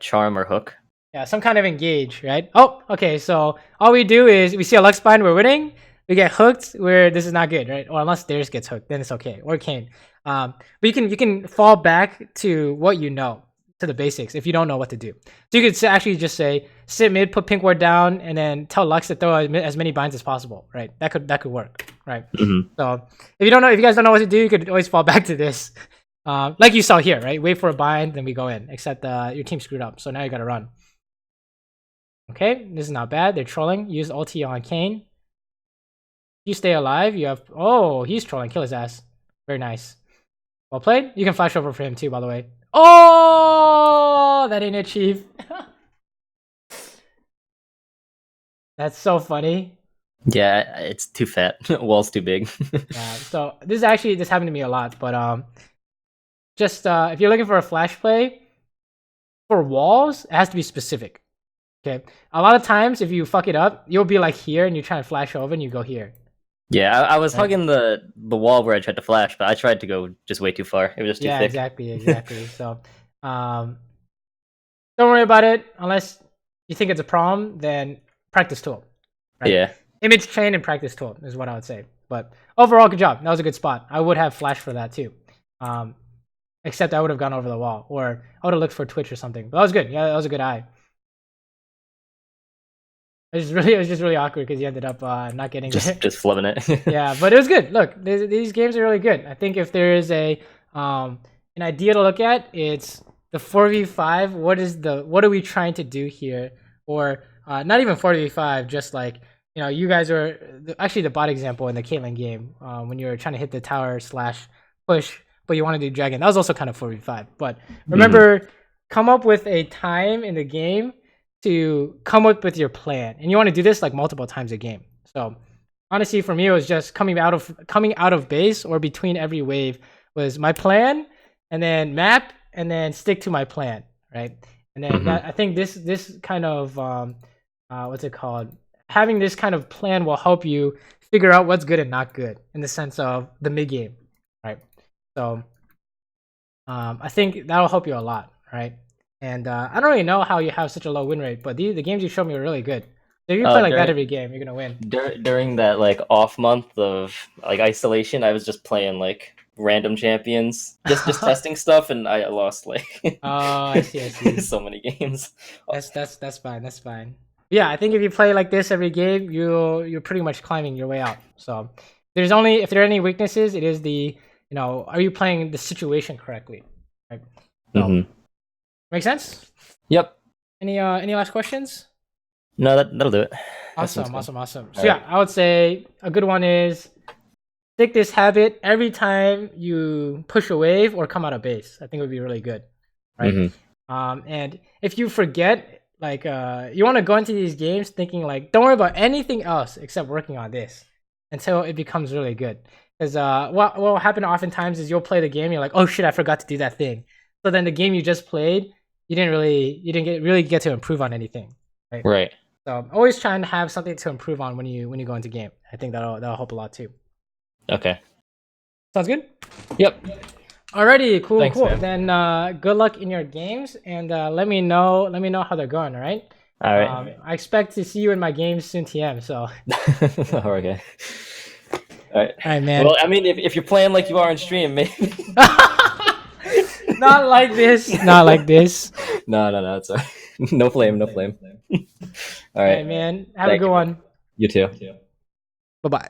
Charm or Hook. Yeah, some kind of engage, right? Oh, okay. So all we do is we see a Lux bind, we're winning. We get hooked, where this is not good, right? Or unless theirs gets hooked, then it's okay. Or Kane. But you can fall back to what you know, to the basics. If you don't know what to do, so you could actually just say sit mid, put pink ward down, and then tell Lux to throw as many binds as possible, right? That could work, right? Mm-hmm. So if you guys don't know what to do, you could always fall back to this. Like you saw here, right? Wait for a bind, then we go in. Except your team screwed up, so now you gotta run. Okay, this is not bad. They're trolling. Use ulti on Kane. You stay alive. You have. Oh, he's trolling. Kill his ass. Very nice. Well played. You can flash over for him too, by the way. Oh, that ain't it, Chief. That's so funny. Yeah, it's too fat. Wall's too big. Yeah. So this happened to me a lot, but just if you're looking for a flash play for walls, it has to be specific. Okay. A lot of times, if you fuck it up, you'll be like here, and you try to flash over, and you go here. Yeah, I was hugging the wall where I tried to flash, but I tried to go just way too far. It was just too thick. Exactly. So, don't worry about it unless you think it's a problem. Then practice tool. Right? Yeah. Image train and practice tool is what I would say. But overall, good job. That was a good spot. I would have flashed for that too. Except I would have gone over the wall, or I would have looked for Twitch or something. But that was good. Yeah, that was a good eye. It was just really awkward because he ended up not getting just flubbing it. Yeah, but it was good. Look, these games are really good. I think if there is an idea to look at, it's the 4v5. What are we trying to do here? Or not even 4v5, just like, you know, you guys are actually the bot example in the Caitlyn game when you were trying to hit the tower / push, but you want to do dragon. That was also kind of 4v5. But remember, come up with a time in the game to come up with your plan, and you want to do this like multiple times a game. So honestly, for me, it was just coming out of base or between every wave was my plan, and then map, and then stick to my plan, right? And then I think this kind of what's it called? Having this kind of plan will help you figure out what's good and not good in the sense of the mid game, right? So I think that'll help you a lot, right? And I don't really know how you have such a low win rate, but the games you showed me were really good. So if you play like that every game, you're gonna win. During that like off month of like isolation, I was just playing like random champions, just testing stuff, and I lost like I see. so many games. That's fine. Yeah, I think if you play like this every game, you're pretty much climbing your way out. So if there are any weaknesses, it is the, you know, are you playing the situation correctly? Right. So, make sense? Yep. Any last questions? No, that'll do it. Awesome. So yeah, I would say a good one is stick this habit every time you push a wave or come out of base. I think it would be really good, right? And if you forget, like you want to go into these games thinking like, don't worry about anything else except working on this until it becomes really good. Because what will happen oftentimes is you'll play the game, you're like, oh shit, I forgot to do that thing. So then the game you just played, you didn't really get to improve on anything, right? Right. So I'm always trying to have something to improve on when you go into game. I think that'll help a lot too. Okay. Sounds good? Yep. Alrighty, cool. Man. Then good luck in your games, and let me know how they're going, all right? All right. I expect to see you in my games soon, TM. So. Okay. All right. All right, man. Well, I mean, if you're playing like you are on stream, maybe. Not like this. Not like this. No. It's all right. No flame. All right. All right, man. Have a good one. You too. Bye bye.